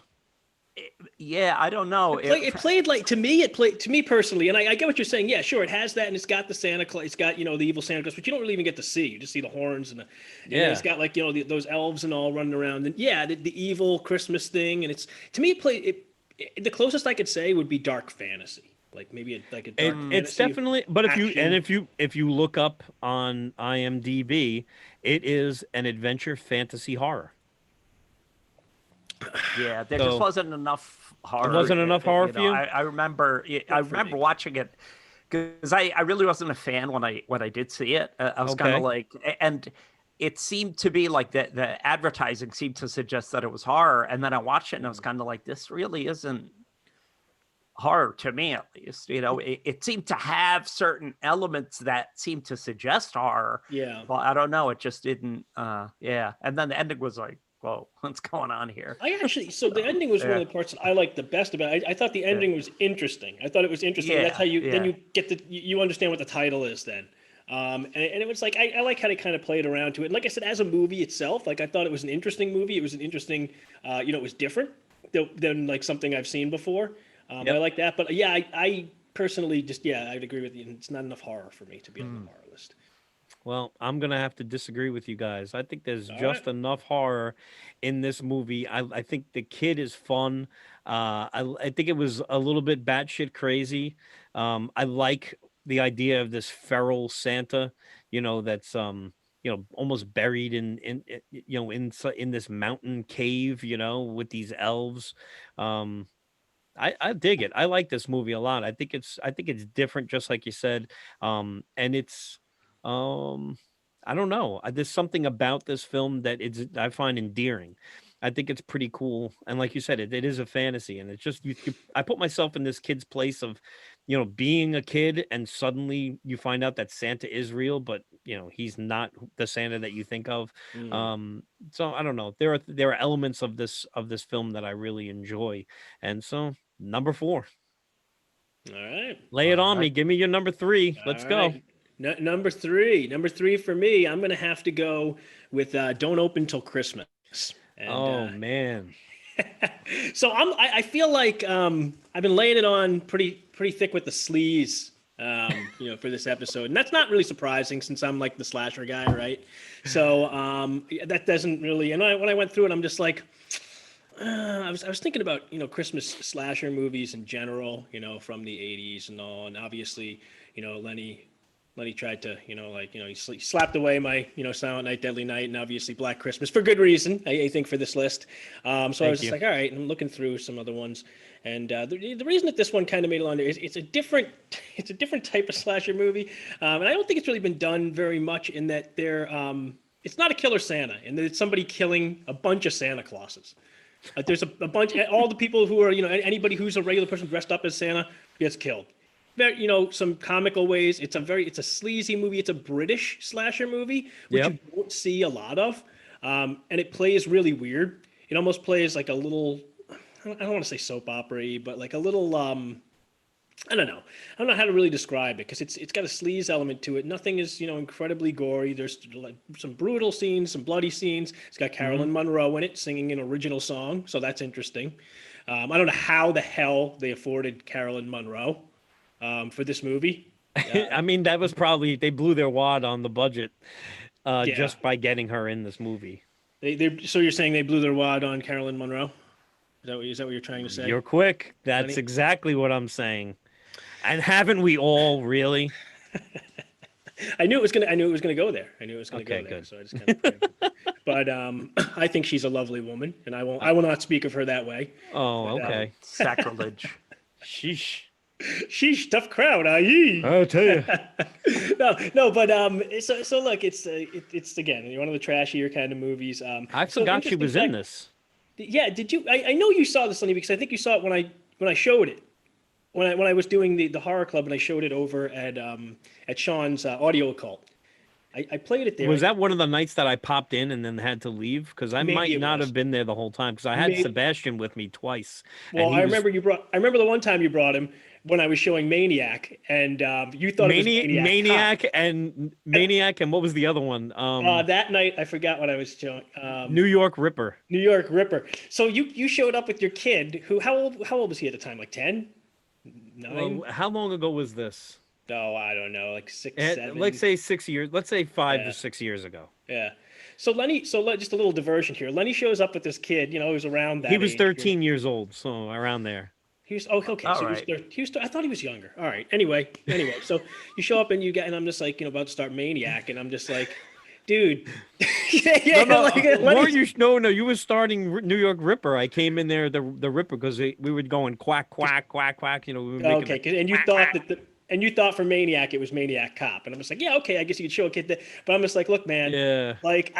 Yeah, I don't know. It played like to me. It played to me personally, and I get what you're saying. Yeah, sure, it has that, and it's got the Santa Claus. It's got the evil Santa Claus, but you don't really even get to see. You just see the horns and then it's Yeah. got like those elves and all running around, and yeah, the evil Christmas thing. And it's to me, the closest I could say would be dark fantasy, like maybe like a dark It's fantasy definitely, but action. if you look up on IMDb, it is an adventure fantasy horror. Yeah, there just So wasn't enough it horror. wasn't enough horror for you. I remember. I Not for remember me. watching it because I really wasn't a fan when I did see it. I was kind Okay. of like, and it seemed to be like the advertising seemed to suggest that it was horror, and then I watched it and I was kind of like, this really isn't horror to me, at least. It seemed to have certain elements that seemed to suggest horror, Yeah. but I don't know. It just didn't. Yeah, and then the ending was like, whoa, what's going on here? So the ending was one Yeah. of the parts that I liked the best about it. I thought the ending was interesting. I thought it was interesting. That's Yeah, how then yeah. you get you understand what the title is then. And it was like I like how they kind of played around to it. And like I said, as a movie itself, like I thought it was an interesting movie. It was an interesting, it was different than like something I've seen before. Yep. I like that. But yeah, I personally just I'd agree with you. It's not enough horror for me to be on the horror list. Well, I'm gonna have to disagree with you guys. I think there's All just right. enough horror in this movie. I think the kid is fun. I think it was a little bit batshit crazy. I like the idea of this feral Santa, that's almost buried in this mountain cave, with these elves. Um, I dig it. I like this movie a lot. I think it's different, just like you said. And it's um I don't know. There's something about this film that I find endearing. I think it's pretty cool. And like you said, it is a fantasy. And it's just I put myself in this kid's place of, being a kid and suddenly you find out that Santa is real, but he's not the Santa that you think of. Mm. So I don't know. There are elements of this film that I really enjoy. And so number 4. All right. Lay it All on me. right. Give me your number 3. Let's All go. right. Number three. Number three for me. I'm gonna have to go with "Don't Open Till Christmas." And Oh man. so I feel like I've been laying it on pretty thick with the sleaze, for this episode, and that's not really surprising since I'm like the slasher guy, right? So that doesn't really. And when I went through it, I'm just like. I was thinking about Christmas slasher movies in general, from the '80s and all, and obviously Lenny Lenny tried to, he slapped away my, Silent Night, Deadly Night, and obviously Black Christmas for good reason, I think, for this list. So I was Thank just you. like, all right, and I'm looking through some other ones. And the reason that this one kind of made it on there is it's a different type of slasher movie. And I don't think it's really been done very much in that it's not a killer Santa, and that it's somebody killing a bunch of Santa Clauses. There's a bunch, all the people who are, anybody who's a regular person dressed up as Santa gets killed. Some comical ways. It's a sleazy movie. It's a British slasher movie, which Yep. you don't see a lot of. And it plays really weird. It almost plays like a little, I don't want to say soap opera-y, but like a little, I don't know. I don't know how to really describe it because it's got a sleaze element to it. Nothing is, incredibly gory. There's like some brutal scenes, some bloody scenes. It's got Carolyn Monroe in it singing an original song, so that's interesting. I don't know how the hell they afforded Carolyn Monroe for this movie. I mean, that was probably they blew their wad on the budget Yeah. just by getting her in this movie. So you're saying they blew their wad on Carolyn Monroe? Is that what you're trying to say? You're quick. That's Lenny? exactly what I'm saying. And haven't we all really? I knew it was gonna go there. I knew it was gonna Okay, go there. good. So I just kind of. But I think she's a lovely woman, and I will not speak of her that way. Oh, But, okay. Sacrilege. Sheesh. Sheesh, tough crowd, aye. I'll tell you. No, but so look, it's again one of the trashier kind of movies. I so forgot she interesting was in fact- this. Yeah, did you? I know you saw this, Lenny, because I think you saw it when I showed it. When I was doing the horror club and I showed it over at Sean's audio occult. I played it there. Was that one of the nights that I popped in and then had to leave? Because I Maybe might it not was. have been there the whole time. Because I had Maybe- Sebastian with me twice. Well, and he I was- remember the one time you brought him when I was showing Maniac, and you thought it was Maniac. Maniac, and what was the other one? That night I forgot what I was showing. New York Ripper. New York Ripper. So you showed up with your kid, who how old was he at the time? Like 10? 9? Well, how long ago was this? No, I don't know, like 6, Eh, 7. Let's say 6 years. Let's say 5 Yeah. to 6 years ago. Yeah. So just a little diversion here. Lenny shows up with this kid, who's around that He was age. 13 years old, so around there. He was okay. All So right. he was. I thought he was younger. All right. Anyway. So you show up and I'm just like about to start Maniac, and I'm just like, dude. yeah. No, like, weren't you? No, you were starting New York Ripper. I came in there the Ripper because we were going quack quack quack quack. We were making Okay, and you thought you thought for Maniac it was Maniac Cop, and I'm just like, yeah, okay, I guess you could show a kid that, but I'm just like, look, man, yeah, like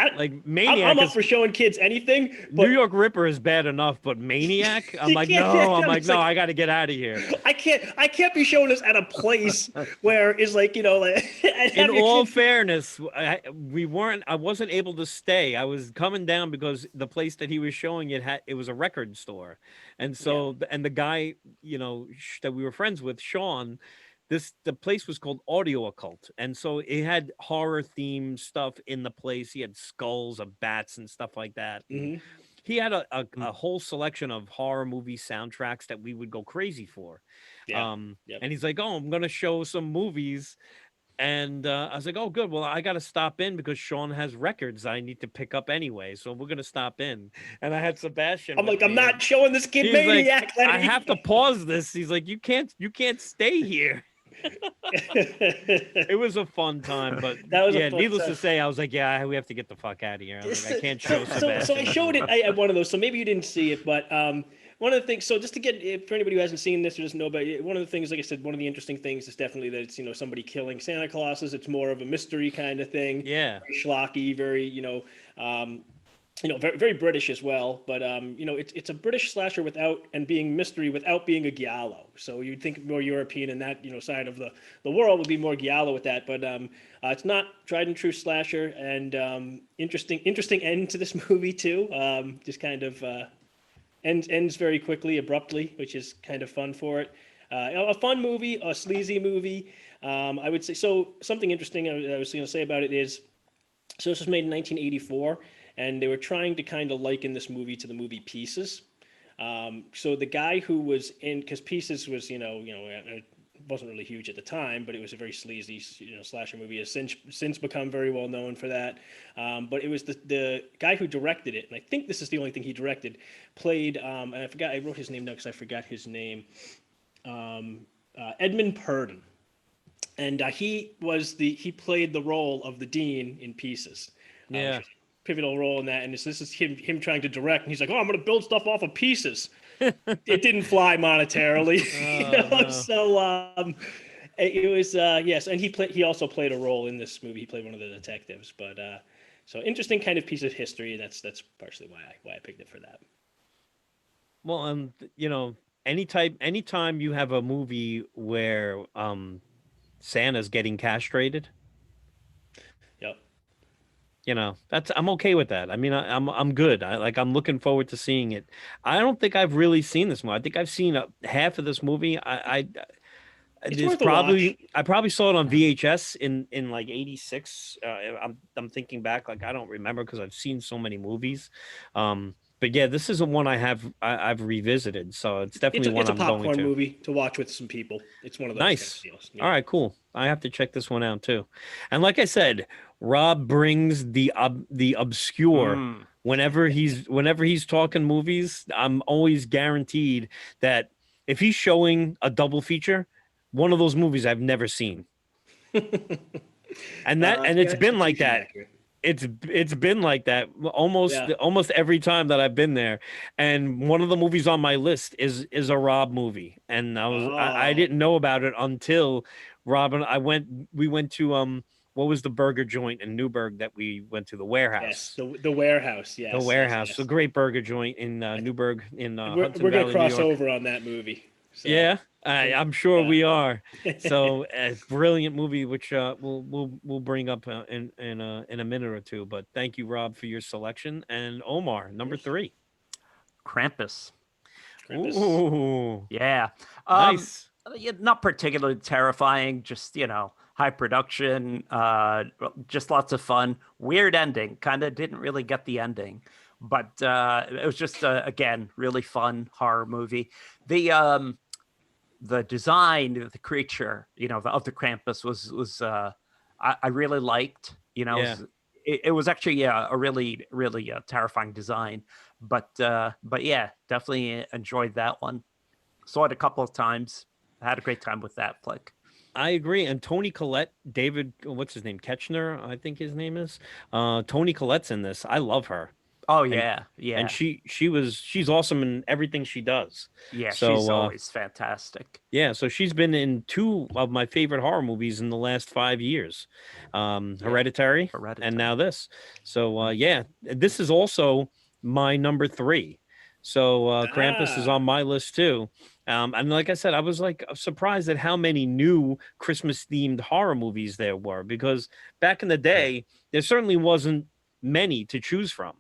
Maniac. I'm up for showing kids anything. But New York Ripper is bad enough, but Maniac, I'm like, Yeah, no, I'm yeah, like, it's no, like- I got to get out of here. I can't be showing this at a place where it's like I'd have In your all kids- fairness, I wasn't able to stay. I was coming down because the place that he was showing it was a record store, and so and the guy that we were friends with, Sean. The place was called Audio Occult, and so it had horror themed stuff in the place. He had skulls of bats and stuff like that. Mhm. He had a whole selection of horror movie soundtracks that we would go crazy for. Yeah. Yep. And he's like, "Oh, I'm gonna show some movies." And I was like, "Oh, good. Well, I got to stop in because Sean has records I need to pick up anyway. So we're gonna stop in." And I had Sebastian. I'm with like, I'm me, not showing this kid he's like, Maniac. I have to pause this. He's like, you can't stay here. It was a fun time, but That was a yeah, fun needless time. to say, I was like, yeah, we have to get the fuck out of here. I was like, I can't show So Sebastian. I showed it at one of those. So maybe you didn't see it, but one of the things. So just to get for anybody who hasn't seen this or doesn't know about it, one of the things, like I said, one of the interesting things is definitely that it's somebody killing Santa Clauses. It's more of a mystery kind of thing. Yeah. Very schlocky, very very, very British as well. But it's a British slasher without being mystery without being a giallo. So you'd think more European in that side of the world would be more giallo with that. But it's not tried and true slasher, and interesting end to this movie too. Just kind of ends very quickly, abruptly, which is kind of fun for it. A fun movie, a sleazy movie. I would say so. Something interesting I was going to say about it is, so this was made in 1984. And they were trying to kind of liken this movie to the movie Pieces. So the guy who was in, because Pieces was, it wasn't really huge at the time, but it was a very sleazy, slasher movie. Has since become very well known for that. But it was the guy who directed it, and I think this is the only thing he directed, played, and I wrote his name down because I forgot his name, Edmund Purdon. and he played the role of the dean in Pieces, which Yeah. was a pivotal role in that. And this is him trying to direct, and he's like, "Oh, I'm going to build stuff off of Pieces." It didn't fly monetarily, Oh no. So it was yes, and he also played a role in this movie. He played one of the detectives, but so interesting kind of piece of history. That's partially why I picked it for that. Well, anytime you have a movie where Santa's getting castrated, Yep. that's I'm okay with that. I mean, I'm good. I'm looking forward to seeing it. I don't think I've really seen this movie. I think I've seen half of this movie. It's worth a watch. I probably saw it on VHS in like '86. I'm thinking back, like I don't remember because I've seen so many movies. But yeah, this isn't one I've revisited, so it's definitely one It's a I'm going popcorn to. movie to watch with some people. It's one of those kind of Nice. deals. All right, cool. I have to check this one out too. And like I said, Rob brings the obscure Mm. whenever he's talking movies. I'm always guaranteed that if he's showing a double feature, one of those movies I've never seen. And it's been That's like usually that. accurate. It's been like that Yeah. almost every time that I've been there. And one of the movies on my list is a Rob movie, and I Oh, didn't know about it until Rob and we went to what was the burger joint in Newburgh that we went to, the yes. Warehouse. The warehouse. The Yes, yes, Warehouse, a yes. great burger joint in Newburgh in Hudson We're gonna Valley, New cross York. over on that movie. So Yeah, I'm sure yeah. we are. So a brilliant movie, which we'll bring up in a minute or two. But thank you, Rob, for your selection. And Omar, number Course. 3. Krampus. Krampus. Ooh, Yeah. nice. Yeah, not particularly terrifying, just, high production, just lots of fun. Weird ending. Kind of didn't really get the ending, but it was just again, really fun horror movie. The design of the creature, of the Krampus was I really liked. Yeah, It was actually, yeah, a really really terrifying design, but yeah, definitely enjoyed that one. Saw it a couple of times. Had a great time with that flick. I agree. And Tony Collette, David, what's his name? Ketchner, I think his name is. Tony Collette's in this. I love her. Oh And yeah, and yeah, she's awesome in everything she does. yeah. She's So always fantastic. yeah, so she's been in 2 of my favorite horror movies in the last 5 years, Yeah, Hereditary, and Hereditary. now this. So yeah, this is also my number 3. So Krampus is Ah, on my list too. And like I said, I was like surprised at how many new Christmas themed horror movies there were, because back in the day, there certainly wasn't many to choose from.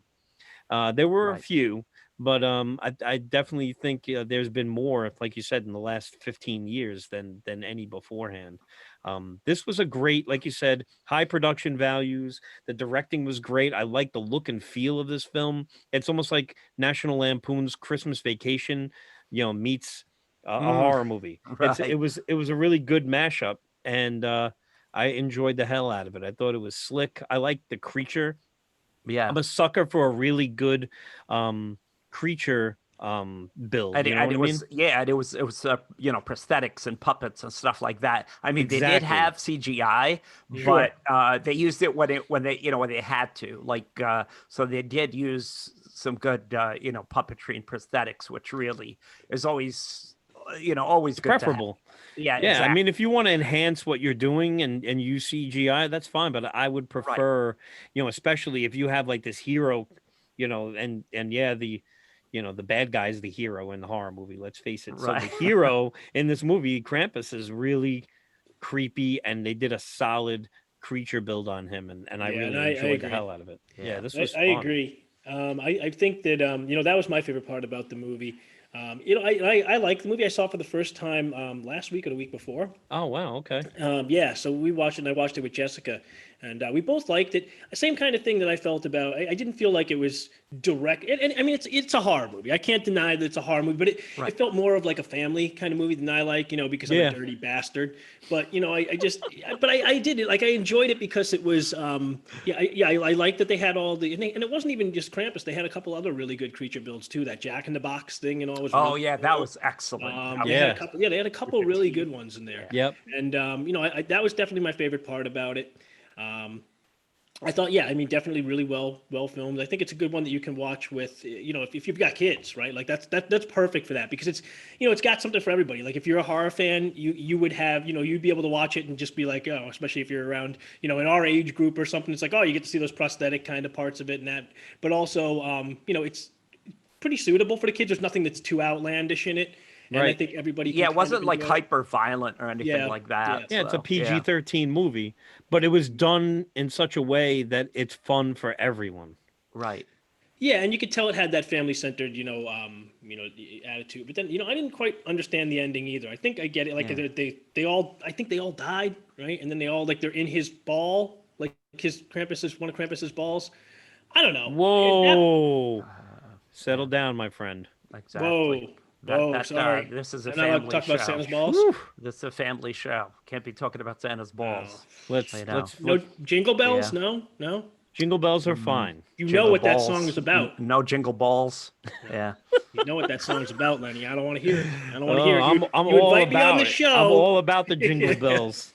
There were a Right. few, but I definitely think there's been more, like you said, in the last 15 years than any beforehand. This was a great, like you said, high production values. The directing was great. I like the look and feel of this film. It's almost like National Lampoon's Christmas Vacation, meets a Mm, horror movie. It right. was it was a really good mashup, and I enjoyed the hell out of it. I thought it was slick. I liked the creature. Yeah. I'm a sucker for a really good creature build. And You know what I it mean? was, yeah, and it was prosthetics and puppets and stuff like that. I mean, they did Exactly. have CGI, sure. but they used it when they had to. Like so they did use some good puppetry and prosthetics, which really is always always It's good to have. preferable. Yeah, Yeah, I exactly. mean, if you want to enhance what you're doing and use CGI, that's fine. But I would Right. prefer, especially if you have like this hero, and yeah, the bad guy's the hero in the horror movie. Let's face it. So the Right. hero in this movie, Krampus, is really creepy, and they did a solid creature build on him, and I Yeah, and really I enjoyed the agree. hell out of it. Yeah, Yeah. this I, was I fun. agree. I think that that was my favorite part about the movie. I like the movie. I saw it for the first time last week or the week before. Oh wow, okay. Yeah, so we watched it, and I watched it with Jessica, and we both liked it. Same kind of thing that I felt about. I didn't feel like it was direct. And I mean, it's a horror movie. I can't deny that it's a horror movie, but Right. it felt more of like a family kind of movie than I like, because I'm Yeah. a dirty bastard. But I did it. Like I enjoyed it because it was, I liked that they had all and it wasn't even just Krampus. They had a couple other really good creature builds too. That Jack in the Box thing and all was. Oh really yeah, cool. that was excellent. They had a couple. Yeah, they had a couple really good ones in there. Yep. And that was definitely my favorite part about it. I thought, yeah, I mean, definitely really well filmed. I think it's a good one that you can watch with, if you've got kids, right? Like that's perfect for that because it's got something for everybody. Like if you're a horror fan, you would have, you'd be able to watch it and just be like, oh, especially if you're around, in our age group or something. It's like, oh, you get to see those prosthetic kind of parts of it and that, but also, it's pretty suitable for the kids. There's nothing that's too outlandish in it. And I Right. think everybody can Yeah, it kind wasn't of like enjoy it. hyper violent or anything Yeah, like that. Yeah, it's a so, PG-13 movie, but it was done in such a way that it's fun for everyone. Right. Yeah, and you could tell it had that family-centered, the attitude. But then, I didn't quite understand the ending either. I think I get it. Like I think they all died, right? And then they all they're in his ball, like one of Krampus's balls. I don't know. Whoa. Settle down, my friend. Exactly. Sorry. This is a I'm not allowed family to talk show. about Santa's balls. This is a family show. Can't be talking about Santa's balls. Let's You know. let's No jingle bells. Yeah. No. Jingle bells are fine. You Jingle know what that balls. song is about. No jingle balls. Yeah. You know what that song is about, Lenny. I don't want to hear it. I don't want to Oh, hear it. I'm You all invite me on about the it. show. I'm all about the jingle bells.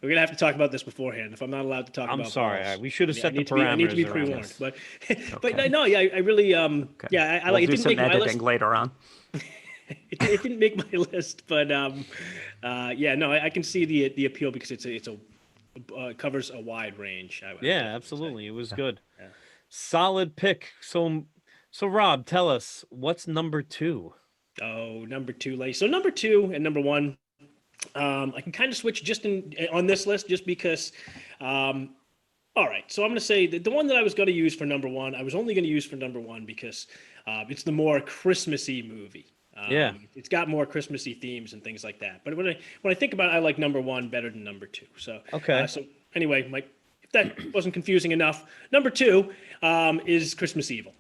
We're gonna have to talk about this beforehand. If I'm not allowed to talk I'm about sorry. balls. We should have set the I need to be parameters around pre-warned. this. But Okay. no, yeah, I really Okay. yeah, I We'll like it. do Didn't some make my editing list. later on. It didn't make my list, but yeah, no, I can see the appeal because it covers a wide range. I would Yeah, definitely say. absolutely. It was good. Yeah. Solid pick. So Rob, tell us what's number 2? Oh, number 2, Lay. So number 2 and number 1, I can kind of switch just on this list just because. All right, so I'm going to say that the one that I was going to use for number 1, I was only going to use for number 1 because it's the more Christmassy movie. Yeah. It's got more Christmassy themes and things like that. But when I think about it, I like number 1 better than number 2. So Okay. So anyway, Mike, if that wasn't confusing enough, number 2 is Christmas Evil.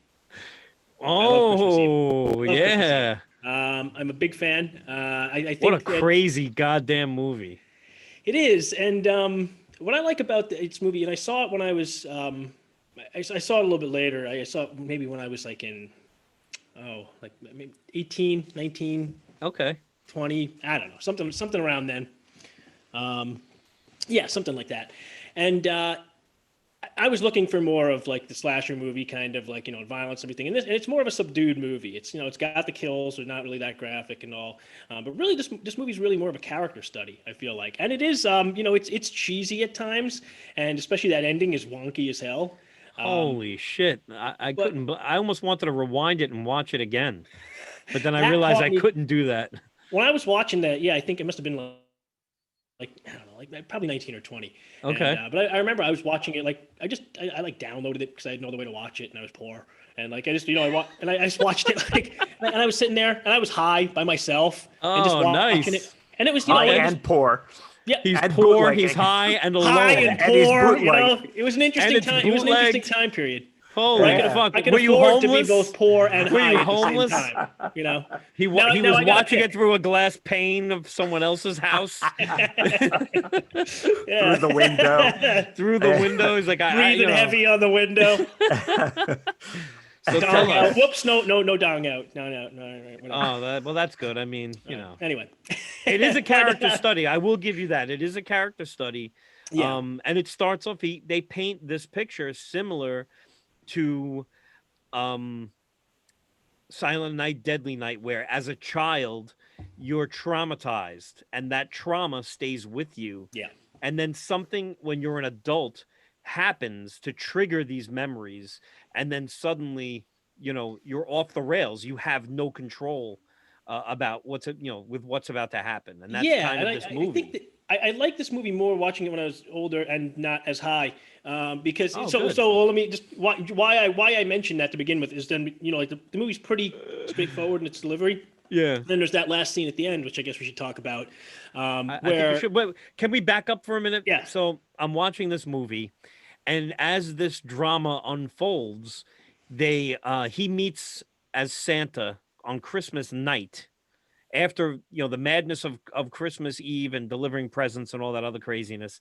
Oh, Love yeah. I'm a big fan. I think What a that crazy goddamn movie. it is, and what I like about this movie, and I saw it when I was, I saw it a little bit later. I saw it maybe when I was like in, like maybe 18, 19, Okay. 20, I don't know, something around then. Yeah, something like that. And I was looking for more of like the slasher movie kind of like, violence and everything. And it's more of a subdued movie. It's, it's got the kills, they're not really that graphic and all. But really this movie's really more of a character study, I feel like. And it is, it's cheesy at times, and especially that ending is wonky as hell. Holy shit. I couldn't, I almost wanted to rewind it and watch it again. But then I That realized caught I me- couldn't do that. When I was watching that, yeah, I think it must have been like I don't know, like probably 19 or 20. Okay. And, but I remember I was watching it like I like downloaded it because I had no other way to watch it and I was poor and like I just I just watched it like and I was sitting there and I was high by myself and just Oh, watching nice. it and it was High it was- and poor. yeah He's And poor, bootlegging. he's high, and alone. high and And he's poor. bootleg. It was an interesting it's time. It was an interesting bootlegged. time period. Holy I could, fuck. I could Were you afford to be homeless? both poor and Were high you at the homeless? same time. He Now- was now I gotta watching pick. it through a glass pane of someone else's house Yeah. Through the window. through the window. He's like, Breathing heavy on the window. So Dong tell out. us. Whoops, no dong out. No, whatever. Oh, well, that's good. I mean, Anyway. it is a character study. I will give you that. It is a character study. Yeah. And it starts off. They paint this picture similar to, Silent Night, Deadly Night, where as a child you're traumatized, and that trauma stays with you. Yeah. And then something when you're an adult happens to trigger these memories, and then suddenly you're off the rails. You have no control about what's about to happen, and that's kind of this movie. I think that I like this movie more watching it when I was older and not as high, because good. so let me just why I mentioned that to begin with is then like the movie's pretty straightforward in its delivery. Yeah. Then there's that last scene at the end, which I guess we should talk about, I think we where should. Wait, can we back up for a minute? yeah, So I'm watching this movie, and as this drama unfolds, he meets as Santa on Christmas night after the madness of Christmas Eve and delivering presents and all that other craziness.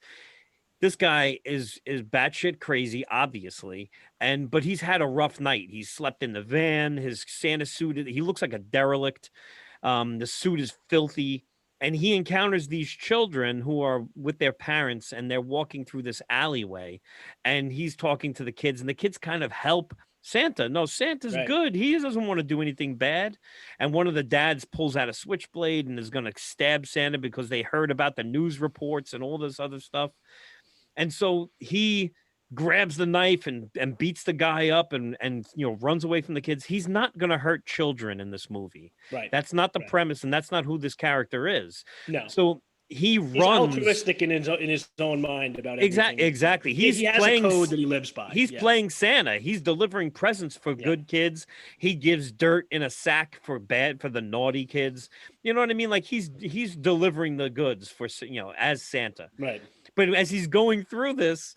This guy is batshit crazy, obviously, but he's had a rough night. He's slept in the van. His Santa suit, he looks like a derelict. The suit is filthy, and he encounters these children who are with their parents, and they're walking through this alleyway, and he's talking to the kids, and the kids kind of help Santa. No, Santa's right, good. He doesn't want to do anything bad. And one of the dads pulls out a switchblade and is going to stab Santa because they heard about the news reports and all this other stuff. And so he grabs the knife and beats the guy up and runs away from the kids. He's not going to hurt children in this movie. right, That's not the right. premise, and that's not who this character is. No. So he He's runs altruistic in his own mind about everything. exactly. He has a code that he lives by. He's playing Santa. He's delivering presents for good kids. He gives dirt in a sack for the naughty kids. You know what I mean? Like he's delivering the goods for as Santa. Right. But as he's going through this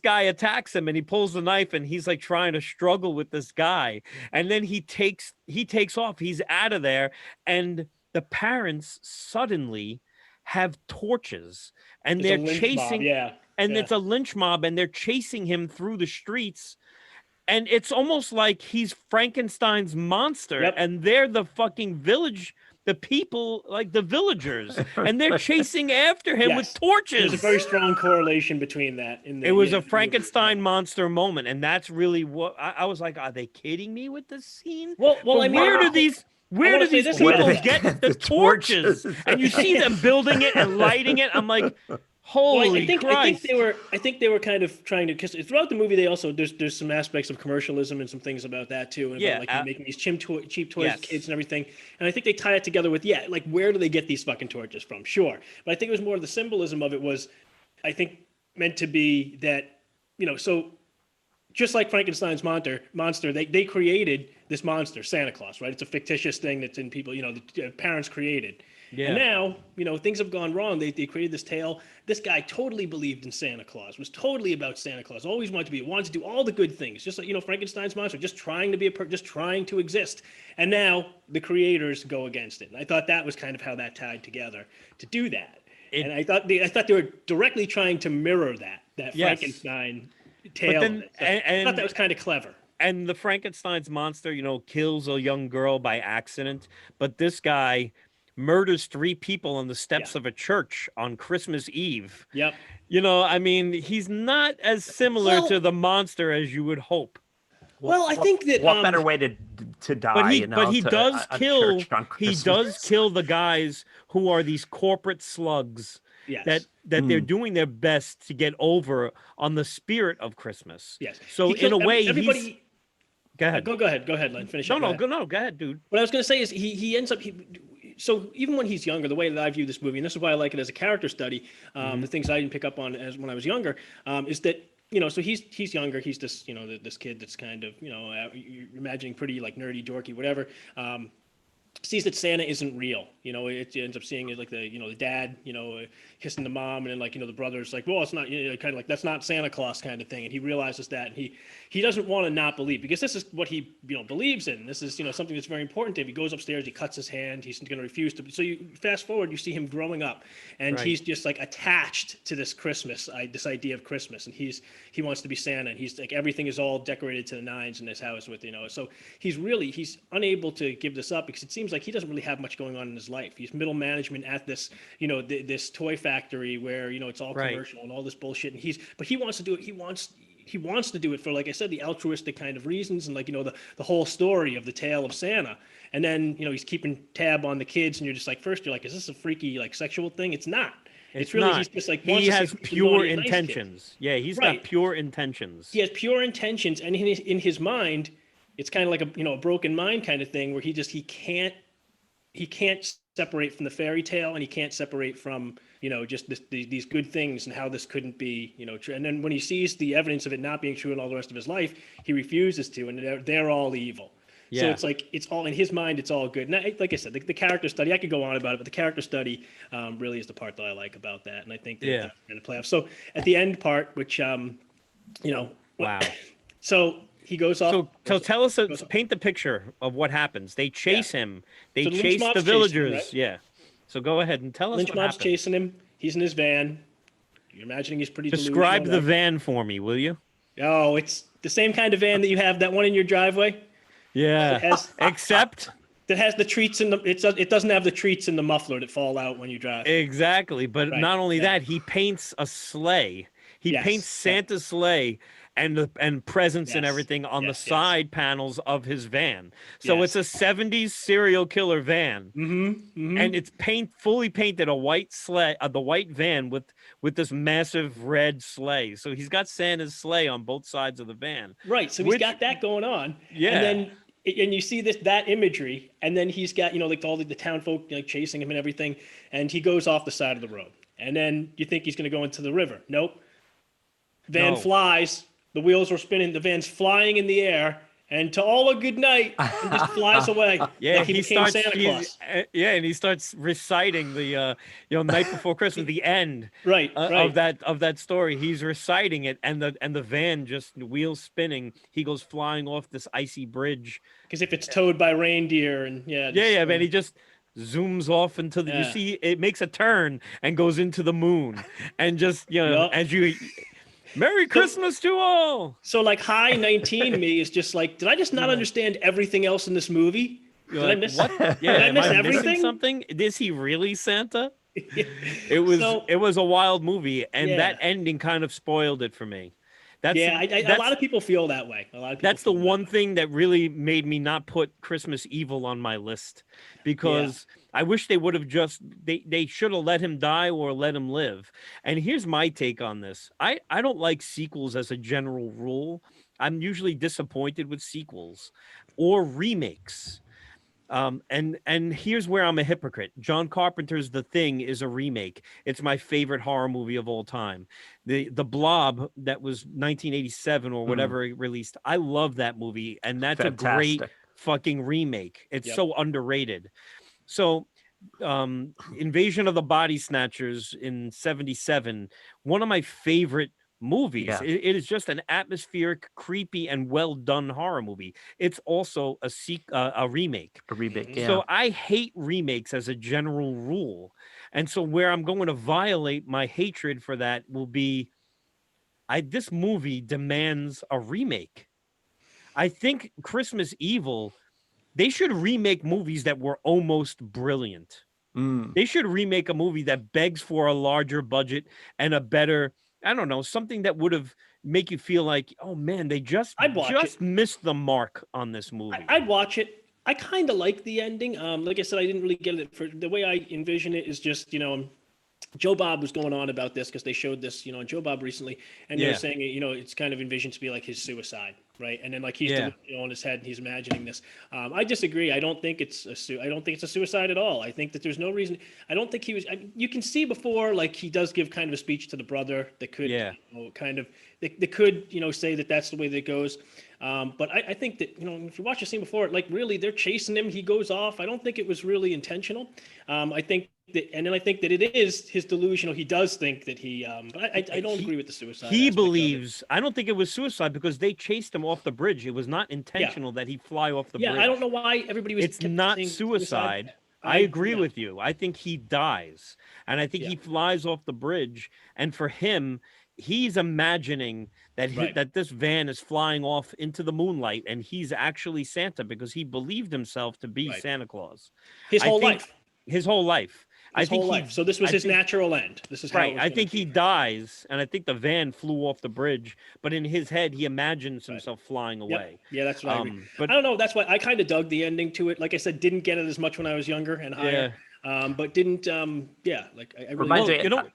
guy attacks him and he pulls the knife and he's like trying to struggle with this guy. And then he takes off. He's out of there. And the parents suddenly have torches and It's they're a lynch chasing. mob, It's a lynch mob and they're chasing him through the streets. And it's almost like he's Frankenstein's monster and they're the fucking village. The people, like the villagers, and they're chasing after him with torches. There's a very strong correlation between that. It was a Frankenstein monster moment, and that's really what I was like. Are they kidding me with this scene? Well, I mean, where do these people get the torches? And you see them building it and lighting it. I'm like, holy Christ! I think they were kind of trying to, because throughout the movie they also there's some aspects of commercialism and some things about that too, and about, like making these cheap toys for kids and everything. And I think they tie it together with like where do they get these fucking torches from? Sure, but I think it was more the symbolism of it was, I think, meant to be that so just like Frankenstein's monster, they created this monster, Santa Claus, right? It's a fictitious thing that's in people, the parents created. Yeah. And now, things have gone wrong. They created this tale. This guy totally believed in Santa Claus, was totally about Santa Claus, always wanted to do all the good things, just like, Frankenstein's monster, just trying to be just trying to exist. And now the creators go against it. And I thought that was kind of how that tied together to do that. And I thought they were directly trying to mirror that Frankenstein tale. I thought that was kind of clever. And the Frankenstein's monster, kills a young girl by accident. But this guy murders 3 people on the steps of a church on Christmas Eve. Yep. I mean, he's not as similar to the monster as you would hope. Well, I think that what better way to die? But he does kill. He does kill the guys who are these corporate slugs. Yes. That they're doing their best to get over on the spirit of Christmas. Yes. So in a way, everybody. Go ahead. Go ahead, Len. Finish. No, go ahead, dude. What I was going to say is he ends up. So even when he's younger, the way that I view this movie, and this is why I like it as a character study, the things I didn't pick up on as when I was younger, is that so he's younger. He's this this kid that's kind of you're imagining pretty like nerdy, dorky, whatever. Sees that Santa isn't real. It ends up seeing it like the dad, kissing the mom, and then the brother's like, well, it's not, kind of like that's not Santa Claus kind of thing, and he realizes that, and he doesn't want to not believe because this is what he believes in. This is something that's very important to him. He goes upstairs, he cuts his hand, he's going to refuse to. So you fast forward, you see him growing up, and he's just like attached to this Christmas, this idea of Christmas, and he wants to be Santa, and he's like everything is all decorated to the nines in his house with So he's unable to give this up because it seems like he doesn't really have much going on in his life. He's middle management at this, this toy factory where, it's all commercial and all this bullshit. And he wants to do it. He wants to do it for, like I said, the altruistic kind of reasons and the whole story of the tale of Santa. And then, he's keeping tab on the kids and you're just like, first you're like, is this a freaky, like sexual thing? It's not. It's really, not. He's just like, he has pure intentions. Nice he's got pure intentions. He has pure intentions. And in his mind, it's kind of like a broken mind kind of thing where he can't separate from the fairy tale and he can't separate from just these good things and how this couldn't be true. And then when he sees the evidence of it not being true in all the rest of his life, he refuses to, and they're all evil. So Yeah. it's like it's all in his mind. It's all good. And like I said, the character study. I could go on about it, but the character study really is the part that I like about that. And I think that Yeah. that's going to play off. So at the end part, which you know, Wow. so he goes off. So tell us, Goes off. paint the picture of what happens. They Yeah. chase him. They So the lynch chase the mob's chasing him, villagers. right? Yeah. So go ahead and tell us Lynch what mob's happens. chasing him. He's in his van. You're imagining he's pretty Describe delusional. the Right? van for me, will you? Oh, it's the same kind of van that you have, that one in your driveway. Yeah. It has Except that has the treats in the. It doesn't have the treats in the muffler that fall out when you drive. exactly, but Right. not only Yeah. that, he paints a sleigh. He Yes. paints Santa's sleigh and presents and Yes. everything on the Yes, yes. side panels of his van. So it's Yes. a 70s serial killer van. Mm-hmm. And it's fully painted a white sleigh, the white van with this massive red sleigh. So he's got Santa's sleigh on both sides of the van. Right. So Which- he's got that going on. Yeah. And then and you see that imagery, and then he's got like all the town folk like chasing him and everything, and he goes off the side of the road. And then you think he's going to go into the river. Nope. Van No. flies. The wheels are spinning. The van's flying in the air. And to all a good night, and just flies away. Yeah, like he became Santa Claus. Yeah, and he starts reciting the night before Christmas, the end Right, right. of that story. He's reciting it, and the van just wheels spinning. He goes flying off this icy bridge. Because if it's towed by reindeer and Man, he just zooms off into the. You Yeah. see, it makes a turn and goes into the moon, and just Yup. as you. Merry Christmas to all. So like high 19 me is just like, did I just not understand everything else in this movie? You're Did I like, miss what? Yeah, Did I am miss I missing everything? something? Is he really Santa? It was So- it was a wild movie, and Yeah. that ending kind of spoiled it for me. That's Yeah, a lot of people feel that way. A lot of people that's the feel that one way. thing that really made me not put Christmas Evil on my list, because I wish they would have they should have let him die or let him live. And here's my take on this. I don't like sequels as a general rule. I'm usually disappointed with sequels or remakes. And here's where I'm a hypocrite. John Carpenter's The Thing is a remake. It's my favorite horror movie of all time. The Blob, that was 1987 or whatever it released. I love that movie, and that's a great Fantastic. fucking remake. It's Yep. so underrated. So Invasion of the Body Snatchers in 77, one of my favorite movies. Yeah. It is just an atmospheric, creepy, and well done horror movie. It's also a remake. A remake. Yeah. So I hate remakes as a general rule. And so where I'm going to violate my hatred for that will be this movie demands a remake. I think Christmas Evil, they should remake movies that were almost brilliant. They should remake a movie that begs for a larger budget and a better, I don't know, something that would have make you feel like, oh man, they just I'd watch it. missed the mark on this movie. I'd watch it. I kind of like the ending. Like I said, I didn't really get it. For the way I envision it is just, Joe Bob was going on about this because they showed this, on Joe Bob recently, and they Yeah. were saying, it's kind of envisioned to be like his suicide, right? And then like he's Yeah. on his head, and he's imagining this. I disagree. I don't think it's I don't think it's a suicide at all. I think that there's no reason. I don't think he was. You can see before, like he does give kind of a speech to the brother that could, Yeah. kind of they could, say that that's the way that it goes. But I think that, if you watch the scene before, like really they're chasing him. He goes off. I don't think it was really intentional. I think that, and then I think that it is his delusional. He does think that he, but I don't agree with the suicide. He aspect of it. believes, I don't think it was suicide because they chased him off the bridge. It was not intentional that he fly off the Yeah, bridge. I don't know why everybody was. It's kept not saying suicide. I agree yeah. with you. I think he dies. And I think he flies off the bridge. And for him, he's imagining that Right. that this van is flying off into the moonlight and he's actually Santa because he believed himself to be Right. Santa Claus. His I whole think- life. His whole life. I His think whole he, life. So this was I his think- natural end. This is how. it Right. was I gonna think be. he dies, and I think the van flew off the bridge, but in his head, he imagines himself flying Yep. away. Yeah, that's what I agree. But I don't know. That's why I kind of dug the ending to it. Like I said, didn't get it as much when I was younger and higher. But didn't. Like I really. Reminds me. you know-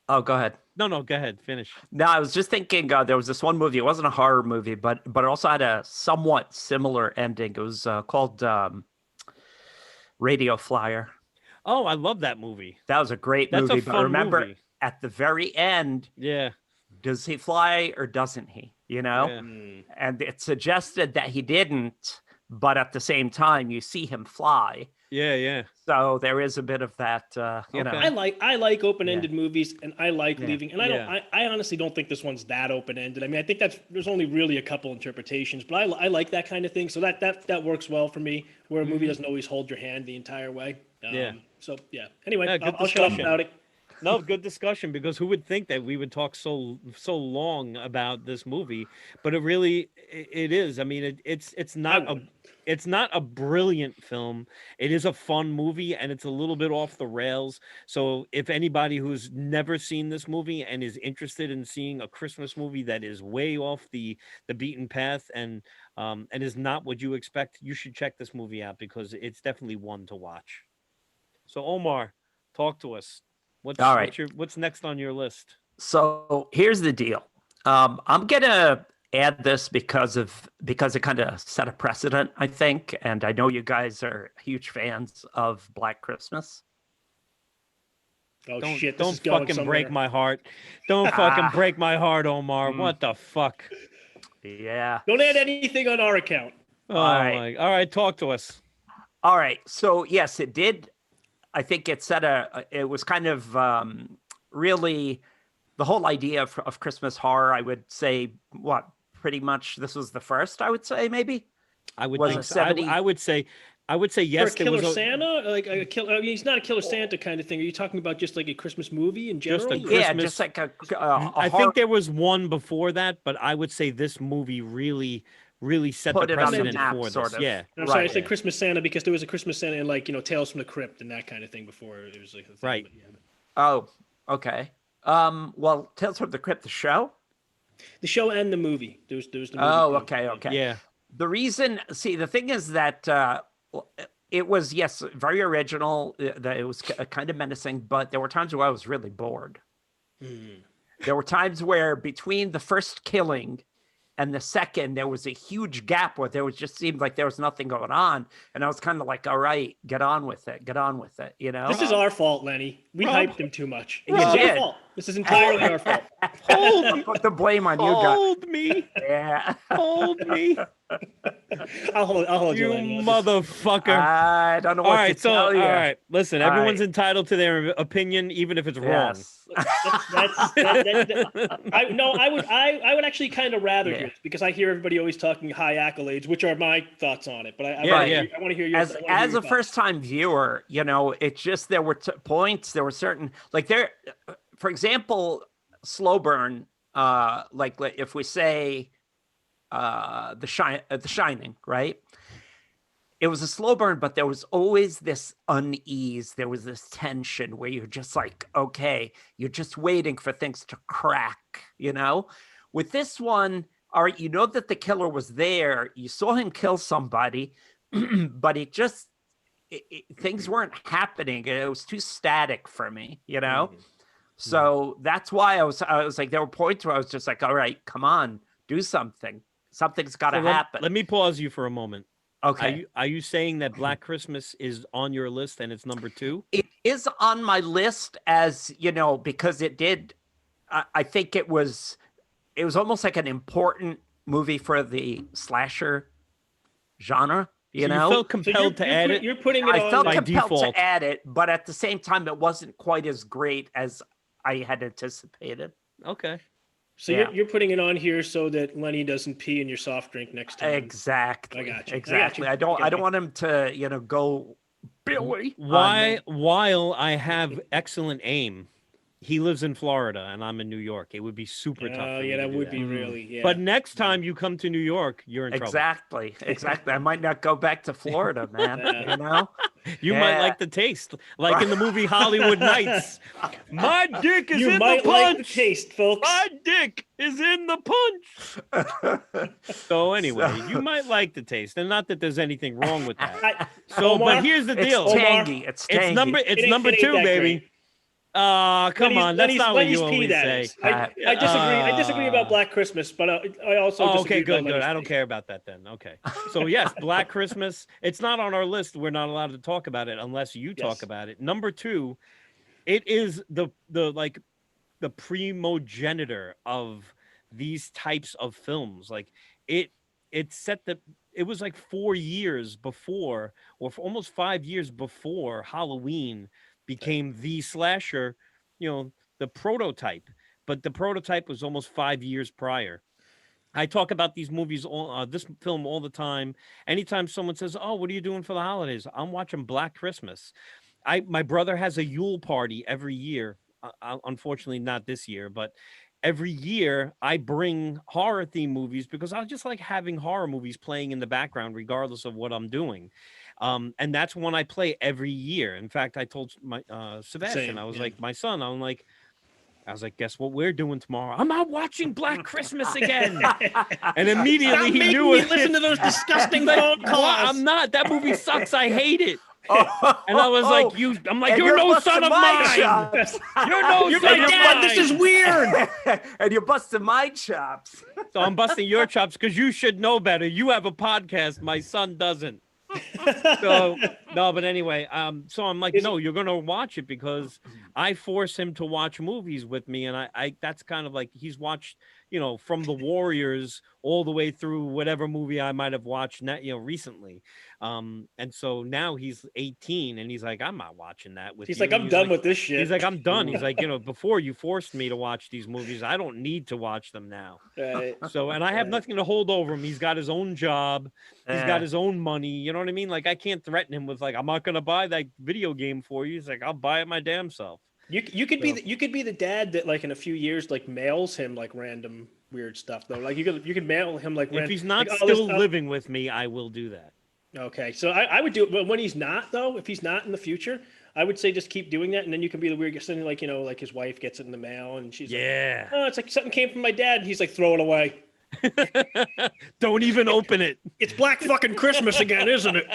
Oh, go ahead. no, go ahead, finish. No, I was just thinking there was this one movie. It wasn't a horror movie, but it also had a somewhat similar ending. It was called Radio Flyer. Oh, I love that movie. That was a great That's a movie. But fun remember, movie. at the very end, Yeah. does he fly or doesn't he? Yeah. Mm. And it suggested that he didn't, but at the same time, you see him fly. Yeah. So there is a bit of that, you know. Okay. I like open-ended movies, and I like Yeah. leaving. And I honestly don't think this one's that open-ended. I mean, I think there's only really a couple interpretations, but I like that kind of thing. So that works well for me, where a movie doesn't always hold your hand the entire way. Yeah. So yeah. Anyway, Yeah, good I'll shut up discussion. about it. No, good discussion, because who would think that we would talk so long about this movie? But it is. I mean, it's not wouldn't. it's not a brilliant film. It is a fun movie, and it's a little bit off the rails. So if anybody who's never seen this movie and is interested in seeing a Christmas movie that is way off the beaten path and is not what you expect, you should check this movie out, because it's definitely one to watch. So Omar, talk to us. All right. What's next on your list? So here's the deal. I'm gonna add this because it kind of set a precedent, I think, and I know you guys are huge fans of Black Christmas. Oh Don't, shit! Don't fucking break my heart. Don't fucking break my heart, Omar. What the fuck? Yeah. Don't add anything on our account. Oh my. All right, talk to us. All right. So yes, it did. I think it was kind of really the whole idea of Christmas horror. I would say pretty much this was the first, I would say, maybe. I would Was think it so. 70? I would say yes. For a killer Santa, like a killer. I mean, he's not a killer Santa kind of thing. Are you talking about just like a Christmas movie in Just general? a Christmas- Yeah, just like a I think there was one before that, but I would say this movie really set Put the it on the precedent map, for this. sort of. Yeah. I'm sorry, I Right. said Christmas Santa because there was a Christmas Santa in like Tales from the Crypt and that kind of thing before it was like a thing. Right. But, yeah. Oh, okay. Well, Tales from the Crypt, the show. The show and the movie. There's the movie. Oh, too. okay. Yeah. The thing is that it was, yes, very original. That it was kind of menacing, but there were times where I was really bored. There were times where between the first killing and the second, there was a huge gap where just seemed like there was nothing going on. And I was kind of like, all right, get on with it, you know? This is our fault, Lenny. We Rob. hyped him too much. You This is our did. fault. This is entirely our fault. Put the blame on you guys. Hold me. Yeah. Hold me. I'll hold you, You Lenny. motherfucker. I don't know what All right, to so tell you. all right, listen. All Everyone's right. entitled to their opinion, even if it's wrong. Yes. I would actually kind of rather Yeah. hear this because I hear everybody always talking high accolades, which are my thoughts on it. But I Yeah, want to hear your As a first time viewer, you know, it just there were points, there were certain for example, slow burn, like if we say the Shining, right? It was a slow burn, but there was always this unease. There was this tension where you're just like, okay, you're just waiting for things to crack, you know? With this one, all right, you know that the killer was there. You saw him kill somebody, but things weren't happening. It was too static for me, you know? So that's why I was like, there were points where I was just like, all right, come on, do something. Something's got to happen. Let me pause you for a moment. Okay. Are you saying that Black Christmas is on your list and it's number 2? It is on my list, as you know, because it did. I think it was almost like an important movie for the slasher genre. You know, felt compelled to add it. You're putting it I on. felt by compelled default. to add it, but at the same time, it wasn't quite as great as I had anticipated. Okay. So Yeah. you're putting it on here so that Lenny doesn't pee in your soft drink next time. Exactly. I got you. Exactly. I don't want him to, you know, go Billy. on me. While I have excellent aim, he lives in Florida and I'm in New York. It would be super tough. Oh for me yeah, to that do would be really. Yeah. But next time you come to New York, you're in trouble. Exactly. I might not go back to Florida, man. You know? You might Yeah. like the taste, like in the movie Hollywood Nights. My dick is you in might the like the punch. taste, folks. My dick is in the punch. So anyway, you might like the taste, and not that there's anything wrong with that. So, Omar, but here's the It's deal. tangy. It's tangy. It's number It ain't- number it ain't 2, that baby. great. Come on, that's not what you Lenny's pee, always that say. is. I disagree. I disagree about Black Christmas, but I also Oh, disagree okay, good. about Lenny's I don't pee. care about that then. Okay. So yes, Black Christmas. It's not on our list. We're not allowed to talk about it unless you talk Yes. about it. Number 2, it is the primogenitor of these types of films. Like it set it was like 4 years before, or for almost 5 years before Halloween became the slasher, the prototype. But the prototype was almost 5 years prior. I talk about these movies, this film all the time. Anytime someone says, "Oh, what are you doing for the holidays?" I'm watching Black Christmas. My brother has a Yule party every year. Unfortunately, not this year, but every year I bring horror theme movies because I just like having horror movies playing in the background, regardless of what I'm doing. And that's one I play every year. In fact, I told my Sebastian, Same, I was yeah. like, my son, I was like, guess what we're doing tomorrow? I'm out watching Black Christmas again. And immediately Stop he making knew me it. listen to those disgusting Like, phone what? calls. I'm not. That movie sucks. I hate it. Oh, And I was like, I'm like, you're no busting son of my mine. chops. You're no You're son my of dad. This is mine. weird. And you're busting my chops. So I'm busting your chops because you should know better. You have a podcast. My son doesn't. So no, but anyway, so I'm like, no, you're gonna watch it because I force him to watch movies with me, and I that's kind of like he's watched, from the Warriors all the way through whatever movie I might have watched, recently, and so now he's 18, and he's like, I'm not watching that with He's you. like, I'm done with this shit. He's like, I'm done. He's like, before you forced me to watch these movies, I don't need to watch them now. Right. So, and I have nothing to hold over him. He's got his own job. He's got his own money. You know what I mean? Like, I can't threaten him with like, I'm not going to buy that video game for you. He's like, I'll buy it my damn self. You could be the dad that like in a few years like mails him like random weird stuff though. Like you could mail him like if he's not like, still living with me, I will do that. Okay, so I would do it, but when he's not though, if he's not in the future, I would say just keep doing that, and then you can be the weird something like like his wife gets it in the mail and she's like, oh, it's like something came from my dad, and he's like, throw it away. Don't even open it. It's Black fucking Christmas again, isn't it?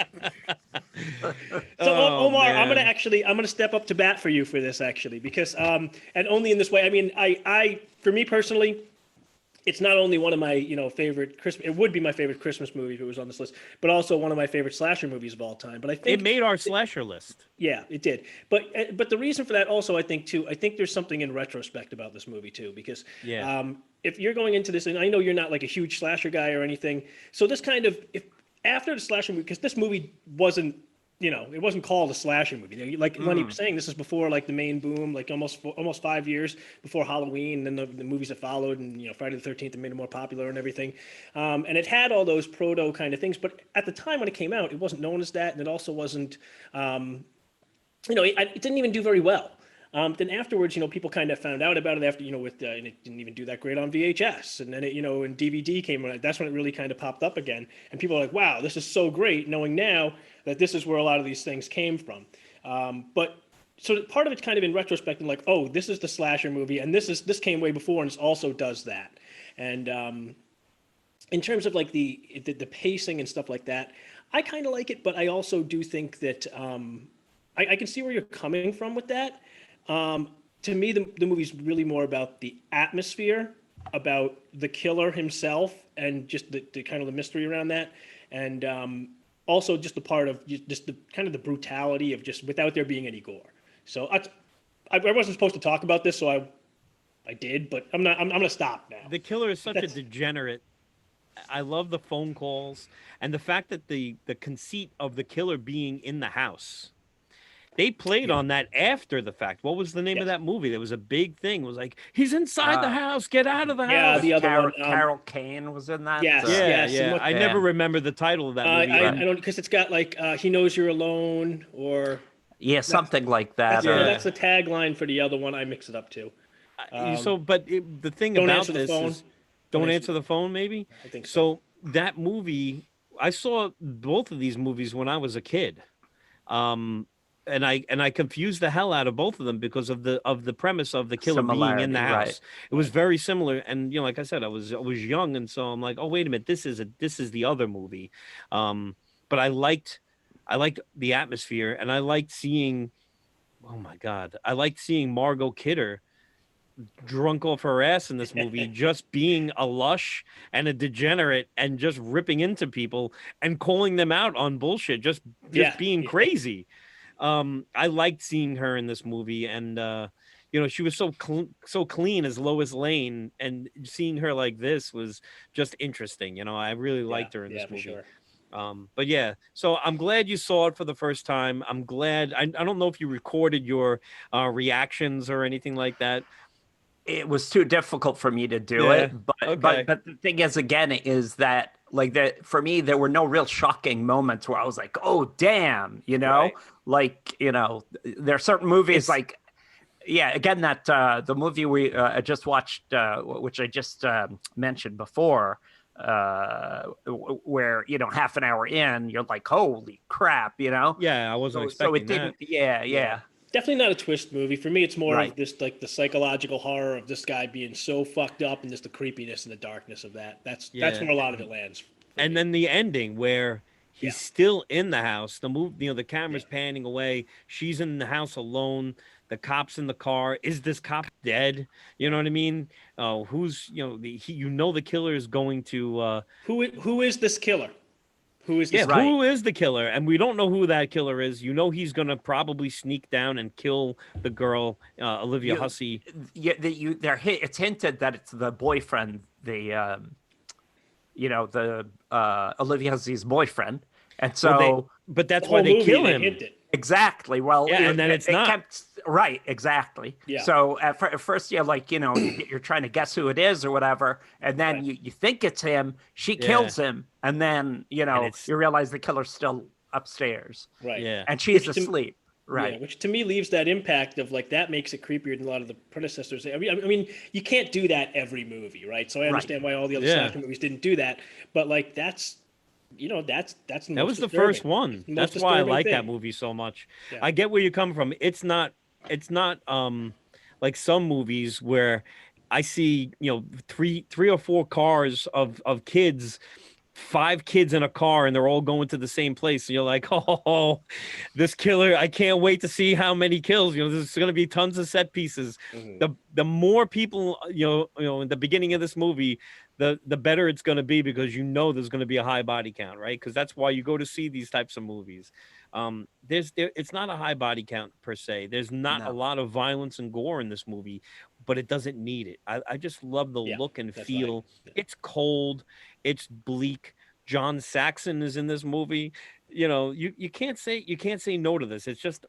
So Omar, man. I'm gonna step up to bat for you for this actually, because and only in this way. I mean, I for me personally, it's not only one of my favorite Christmas. It would be my favorite Christmas movie if it was on this list, but also one of my favorite slasher movies of all time. But I think it made our slasher list. Yeah, it did. But the reason for that also, I think there's something in retrospect about this movie too, because if you're going into this, and I know you're not like a huge slasher guy or anything, so this kind of if after the slasher movie, because this movie wasn't. It wasn't called a slasher movie. Like Lenny was saying, this is before like the main boom, like almost 5 years before Halloween, and then the movies that followed, and Friday the 13th that made it more popular and everything. And it had all those proto kind of things, but at the time when it came out, it wasn't known as that, and it also wasn't, it didn't even do very well. Then afterwards, people kind of found out about it after, and it didn't even do that great on VHS. And then it, when DVD came around, that's when it really kind of popped up again. And people are like, wow, this is so great, knowing now that this is where a lot of these things came from. But so part of it's kind of in retrospect and like, oh, this is the slasher movie, and this came way before, and it also does that. And in terms of like the pacing and stuff like that, I kind of like it, but I also do think that I can see where you're coming from with that. To me, the movie's really more about the atmosphere, about the killer himself, and just the kind of the mystery around that, and also just the part of just the kind of the brutality of just without there being any gore. So I wasn't supposed to talk about this, so I did, but I'm not. I'm gonna stop now. The killer is such a degenerate. I love the phone calls and the fact that the conceit of the killer being in the house. They played on that after the fact. What was the name of that movie? There was a big thing. It was like, he's inside the house. Get out of the house. Yeah, the other one. Carol Kane was in that. Yes, yeah. I never remember the title of that movie. I don't, because it's got like he knows you're alone, or something like that. That's the tagline for the other one. I mix it up too. The thing don't about answer the this phone. is, don't answer the phone. Maybe. I think so. That movie, I saw both of these movies when I was a kid. And I confused the hell out of both of them because of the premise of the killer being in the house. Right. It was very similar, and like I said, I was young, and so I'm like, oh wait a minute, this is the other movie. But I liked the atmosphere, and I liked seeing, oh my god, I liked seeing Margot Kidder drunk off her ass in this movie, just being a lush and a degenerate, and just ripping into people and calling them out on bullshit, just being crazy. I liked seeing her in this movie, and she was so clean as Lois Lane, and seeing her like this was just interesting. I really liked her in this movie. Sure. But yeah, so I'm glad you saw it for the first time. I'm glad. I don't know if you recorded your reactions or anything like that. It was too difficult for me to do Yeah. it, but Okay. the thing is, again, is that like that for me there were no real shocking moments where I was like, oh damn, Right. like there are certain movies It's like, yeah, again, that the movie we I just watched, which I just mentioned before, where half an hour in you're like, holy crap, yeah. I wasn't so it expecting that. didn't, yeah, Yeah. yeah, Definitely not a twist movie. For me, it's more right. of this like the psychological horror of this guy being so fucked up and just the creepiness and the darkness of that. That's Yeah. where a lot of it lands for And me. then the ending where Yeah. he's still in the house. The Yeah. camera's panning away. She's in the house alone. The cop's in the car. Is this cop dead? You know what I mean? Who's the killer is going to Who is this killer? Who is this yeah, killer? Right. who is the killer? And we don't know who that killer is. He's gonna probably sneak down and kill the girl, Olivia You, Hussey. yeah, it's hinted that it's the boyfriend, the Olivia Hussey's boyfriend, and Well, so but The that's why whole they movie kill they him. hint it. exactly. Well, Yeah, and then it's they not. kept right, exactly. Yeah. So at first, you're like, you're trying to guess who it is or whatever, and then Right. you think it's him. She Yeah, kills him, and then and it's you realize the killer's still upstairs, Right. yeah. and she's Which to, asleep. yeah, Right. which to me leaves that impact of like that makes it creepier than a lot of the predecessors. I mean, you can't do that every movie, right? So I Right. understand why all the other Yeah. slasher movies didn't do that, but like that's the That most was the first disturbing. one. The most That's why I disturbing like that thing. movie so much. Yeah. I get where you're coming from. It's not like some movies where I see, three or four cars of kids, five kids in a car, and they're all going to the same place. And you're like, oh, this killer, I can't wait to see how many kills. There's gonna be tons of set pieces. Mhm. The more people, in the beginning of this movie, the better it's gonna be, because there's gonna be a high body count, right? Because that's why you go to see these types of movies. It's not a high body count per se. There's not a No. lot of violence and gore in this movie, but it doesn't need it. I just love the Yeah, look and that's fine. feel. It's cold, it's bleak. John Saxon is in this movie. You can't say no to this. It's just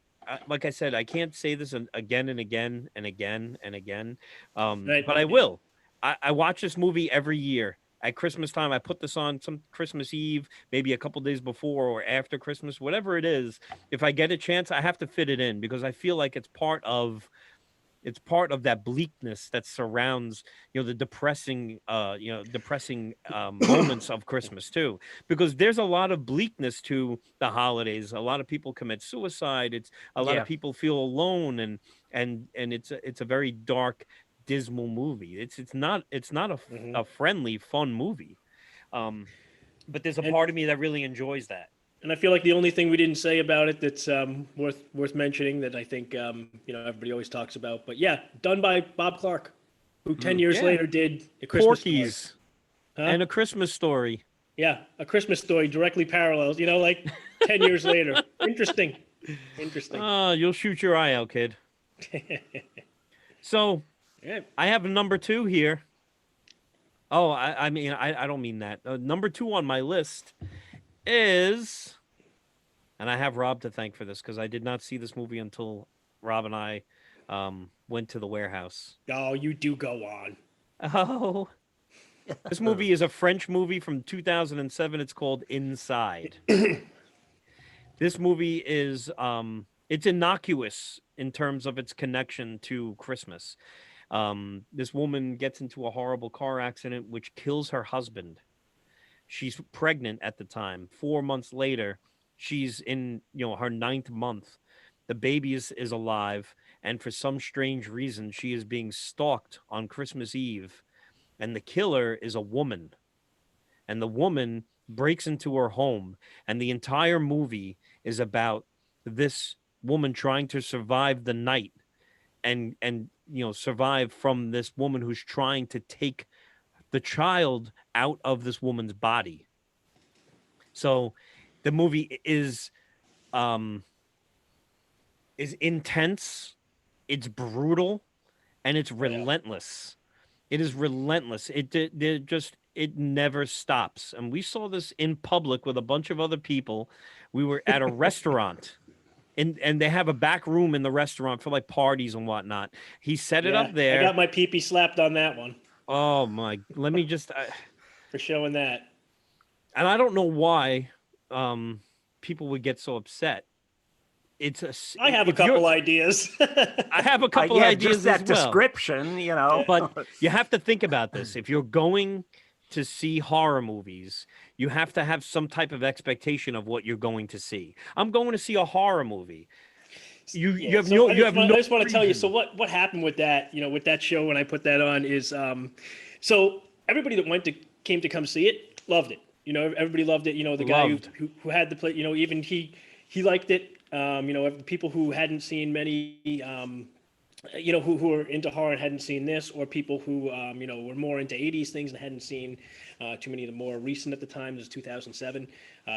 like I said, I can't say this again and again and again and again, Right. but I Yeah. will. I watch this movie every year at Christmas time. I put this on some Christmas Eve, maybe a couple days before or after Christmas, whatever it is. If I get a chance, I have to fit it in, because I feel like it's part of that bleakness that surrounds the depressing moments of Christmas too, because there's a lot of bleakness to the holidays. A lot of people commit suicide. It's a lot of Yeah. people feel alone, and it's a very dark, dismal movie. It's not Mhm. a friendly, fun movie. But there's a And part of me that really enjoys that. and I feel like the only thing we didn't say about it that's worth mentioning that I think everybody always talks about, but yeah, done by Bob Clark, who 10 years Yeah. later did A Christmas Story. Porky's Huh? and A Christmas Story. Yeah, A Christmas Story directly parallels. Like 10 years later. Interesting. Interesting. You'll shoot your eye out, kid. So Yeah. I have a number 2 here. Oh, I mean, I don't mean that. Number 2 on my list is, and I have Rob to thank for this, because I did not see this movie until Rob and I went to the warehouse. Oh, you do go on. Oh, this movie is a French movie from 2007. It's called Inside. This movie is it's innocuous in terms of its connection to Christmas. This woman gets into a horrible car accident which kills her husband. She's pregnant at the time. 4 months later, she's in her 9th month. The baby is alive, and for some strange reason, she is being stalked on Christmas Eve, and the killer is a woman. And the woman breaks into her home, and the entire movie is about this woman trying to survive the night, and survive from this woman who's trying to take the child out of this woman's body. So the movie is intense, it's brutal, and it's relentless. It is relentless. it never stops. And we saw this in public with a bunch of other people. We were at a restaurant. And they have a back room in the restaurant for like parties and whatnot. He set it Yeah, up I there. got my pee slapped on that one Oh my! Let me just. for showing that. And I don't know why people would get so upset. It's a. I have a If you're, couple ideas. I have a couple Yeah, just ideas as that well. description, you know. But you have to think about this. If you're going to see horror movies, you have to have some type of expectation of what you're going to see. I'm going to see a horror movie. You have so no I just want to tell you. So reason. what happened with that? With that show when I put that on is so everybody that came to come see it loved it. Everybody loved it. The guy Loved. who had the play. Even he liked it. The people who hadn't seen many. Who were into horror and hadn't seen this, or people who, were more into 80s things and hadn't seen too many of the more recent at the time. This is 2007.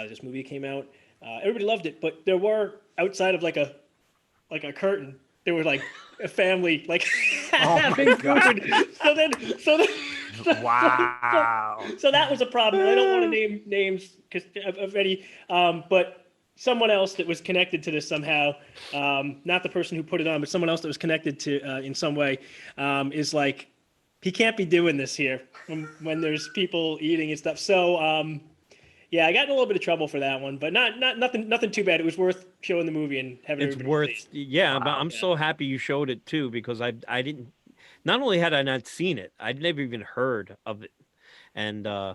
This movie came out. Everybody loved it, but there were, outside of like a curtain, there was like a family like having food. So then, Wow. so that was a problem. I don't want to name names because of any, but someone else that was connected to this somehow, not the person who put it on, but someone else that was connected to in some way, is like, he can't be doing this here when there's people eating and stuff. So yeah, I got in a little bit of trouble for that one, but nothing too bad. It was worth showing the movie and having It's everybody worth. see it. Yeah, but I'm so happy you showed it too, because I didn't. Not only had I not seen it, I'd never even heard of it, and I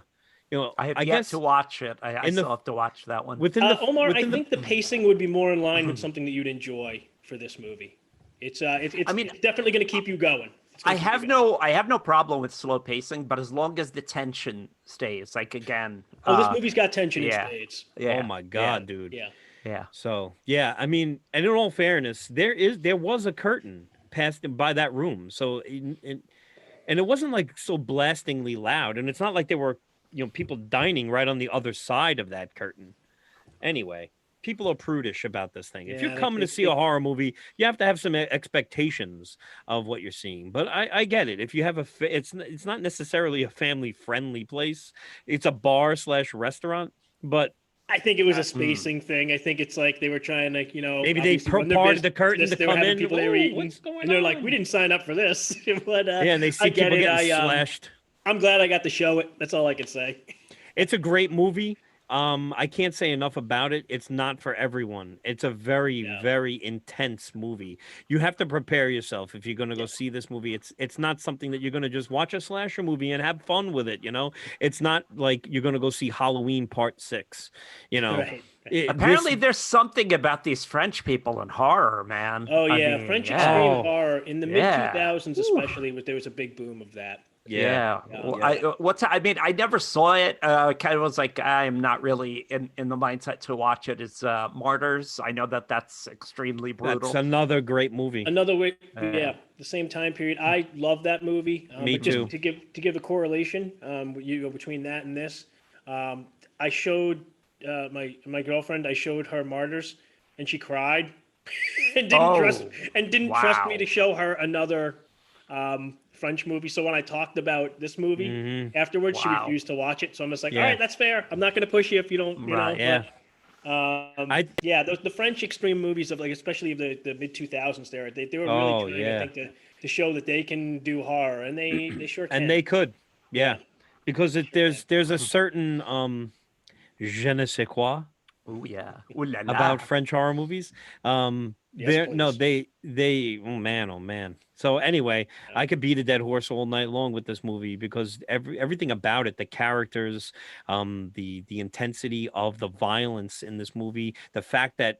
have I yet guess to watch it. I in the- still have to watch that one. within the Omar, I within think the pacing would be more in line with something that you'd enjoy for this movie. It's it's definitely going to keep you going. It's I gonna keep have you going. I have no problem with slow pacing, but as long as the tension stays, like again. Oh, this movie's got tension in yeah. spades. Yeah. Oh my God, dude. Yeah. Yeah. So yeah, I mean, and in all fairness, there was a curtain passed by that room, so and it wasn't like so blastingly loud, and it's not like there were people dining right on the other side of that curtain. Anyway, people are prudish about this thing. If Yeah, you're coming to see a horror movie, you have to have some expectations of what you're seeing. But I get it. If you have it's not necessarily a family friendly place. It's a bar / restaurant, but I think it was a spacing thing. I think it's like they were trying to, maybe they obviously run their parted the curtain business, to they were come having in. people they were eating, What's going and they're like, on? we didn't sign up for this. But Yeah, and they see I get people it. getting slashed. I'm glad I got to show it. That's all I can say. It's a great movie. I can't say enough about it. It's not for everyone. It's a very, very intense movie. You have to prepare yourself if you're going to go see this movie. It's not something that you're going to just watch a slasher movie and have fun with it. It's not like you're going to go see Halloween Part 6. Right. Apparently, there's something about these French people in horror, man. Oh I yeah, mean, French yeah. extreme horror in the mid Yeah. 2000s, especially. There was a big boom of that. Yeah. Well, I never saw it. Kind of was like, I'm not really in the mindset to watch it. It's Martyrs. I know that's extremely brutal. That's another great movie. Another way, the same time period. I love that movie. Me but just too. To give a correlation, between that and this, I showed my girlfriend. I showed her Martyrs, and she cried, and didn't trust me to show her another French movie. So when I talked about this movie afterwards, she refused to watch it. So I'm just like, all right, that's fair. I'm not going to push you if you don't, Yeah. But, the French extreme movies of especially the mid 2000s there, they were really trying, I think, to show that they can do horror, and they sure can. And they could, because there's a certain je ne sais quoi Oh yeah. Ooh la la. about French horror movies. Yes, they oh man. So anyway, I could beat a dead horse all night long with this movie because everything about it, the characters, the intensity of the violence in this movie, the fact that,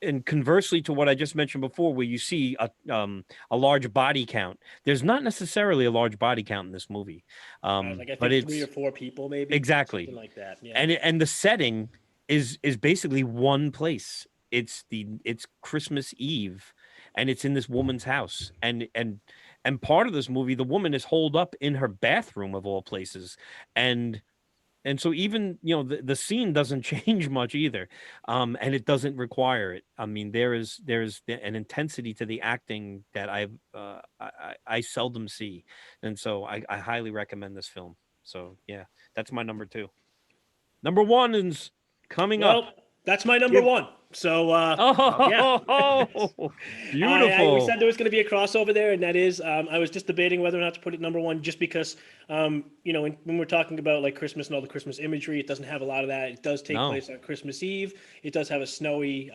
and conversely to what I just mentioned before, where you see a large body count, there's not necessarily a large body count in this movie. I think but it's 3 or 4 people, maybe. exactly Something like that. Yeah. and the setting is basically one place. It's Christmas Eve, and it's in this woman's house, and part of this movie, the woman is holed up in her bathroom of all places, and so even the scene doesn't change much either, and it doesn't require it. I mean, there's an intensity to the acting that I seldom see, and so I highly recommend this film. So yeah, that's my number 2. Number 1 is coming up. Well, that's my number one. So yeah. Oh, We beautiful. said there was going to be a crossover there, and that is, I was just debating whether or not to put it number one, just because, when we're talking about like Christmas and all the Christmas imagery, it doesn't have a lot of that. It does take No. place on Christmas Eve. It does have a snowy,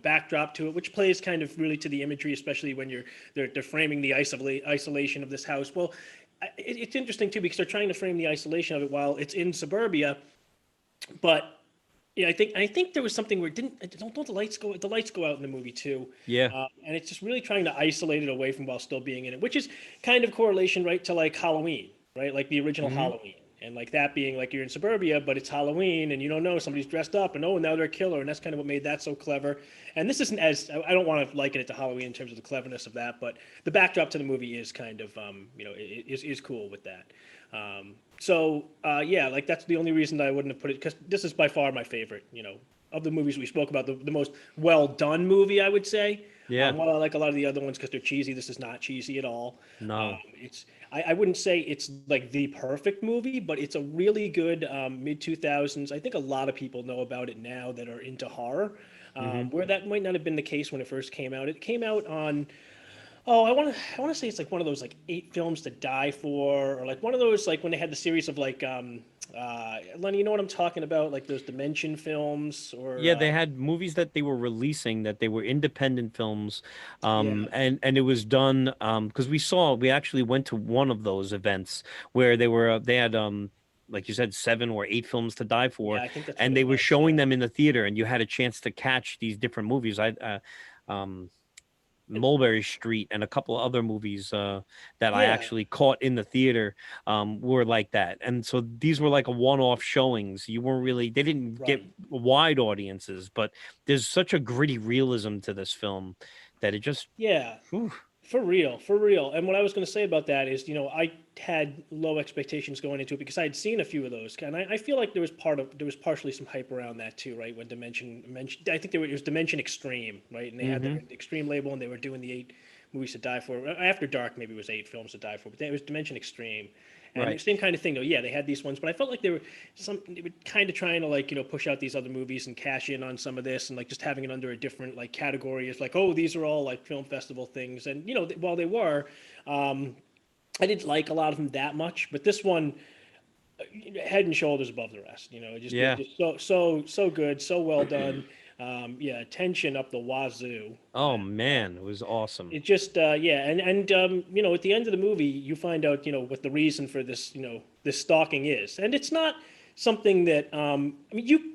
backdrop to it, which plays kind of really to the imagery, especially when they're framing the isolation of this house. Well, it's interesting too because they're trying to frame the isolation of it while it's in suburbia, but yeah, I think there was something where it didn't don't the lights go, the lights go out in the movie too. Yeah. And it's just really trying to isolate it away from while still being in it, which is kind of correlation right to like Halloween, right? Like the original Halloween. And like that being like you're in suburbia, but it's Halloween and you don't know somebody's dressed up and oh now they're a killer, and that's kind of what made that so clever. And this isn't as, I don't want to liken it to Halloween in terms of the cleverness of that, but the backdrop to the movie is kind of is cool with that. Yeah, like that's the only reason that I wouldn't have put it, because this is by far my favorite, of the movies we spoke about, the most well done movie, I would say. Yeah. While I like a lot of the other ones because they're cheesy, this is not cheesy at all. No. I wouldn't say it's like the perfect movie, but it's a really good mid 2000s. I think a lot of people know about it now that are into horror, where that might not have been the case when it first came out. It came out on, oh, I want to say it's like one of those like 8 films to die for, or like one of those like when they had the series of like Lenny, you know what I'm talking about, like those Dimension films, or Yeah, they had movies that they were releasing that they were independent films, Yeah. and it was done because we actually went to one of those events where they had like you said 7 or 8 films to die for, Yeah, I think that's and what they it were was, showing yeah. them in the theater, and you had a chance to catch these different movies. Mulberry Street and a couple of other movies that I Yeah, actually caught in the theater were like that. And so these were like a one-off showings. They didn't get right. wide audiences, but there's such a gritty realism to this film that it just, Yeah, whew. for real, for real. And what I was going to say about that is, I had low expectations going into it because I had seen a few of those, and I feel like there was partially some hype around that too, right? When Dimension, I think it was Dimension Extreme, right? And they had Mm-hmm. their Extreme label, and they were doing the 8 movies to die for. After Dark, maybe it was 8 films to die for, but then it was Dimension Extreme. And Right. the same kind of thing, though. Yeah, they had these ones, but I felt like they were kind of trying to like push out these other movies and cash in on some of this, and like just having it under a different like category. It's like, oh, these are all like film festival things, and while they were, I didn't like a lot of them that much, but this one, head and shoulders above the rest. Yeah. Just so good, so well done. Yeah, tension up the wazoo. Oh man, it was awesome. It just yeah, and at the end of the movie, you find out what the reason for this this stalking is, and it's not something that I mean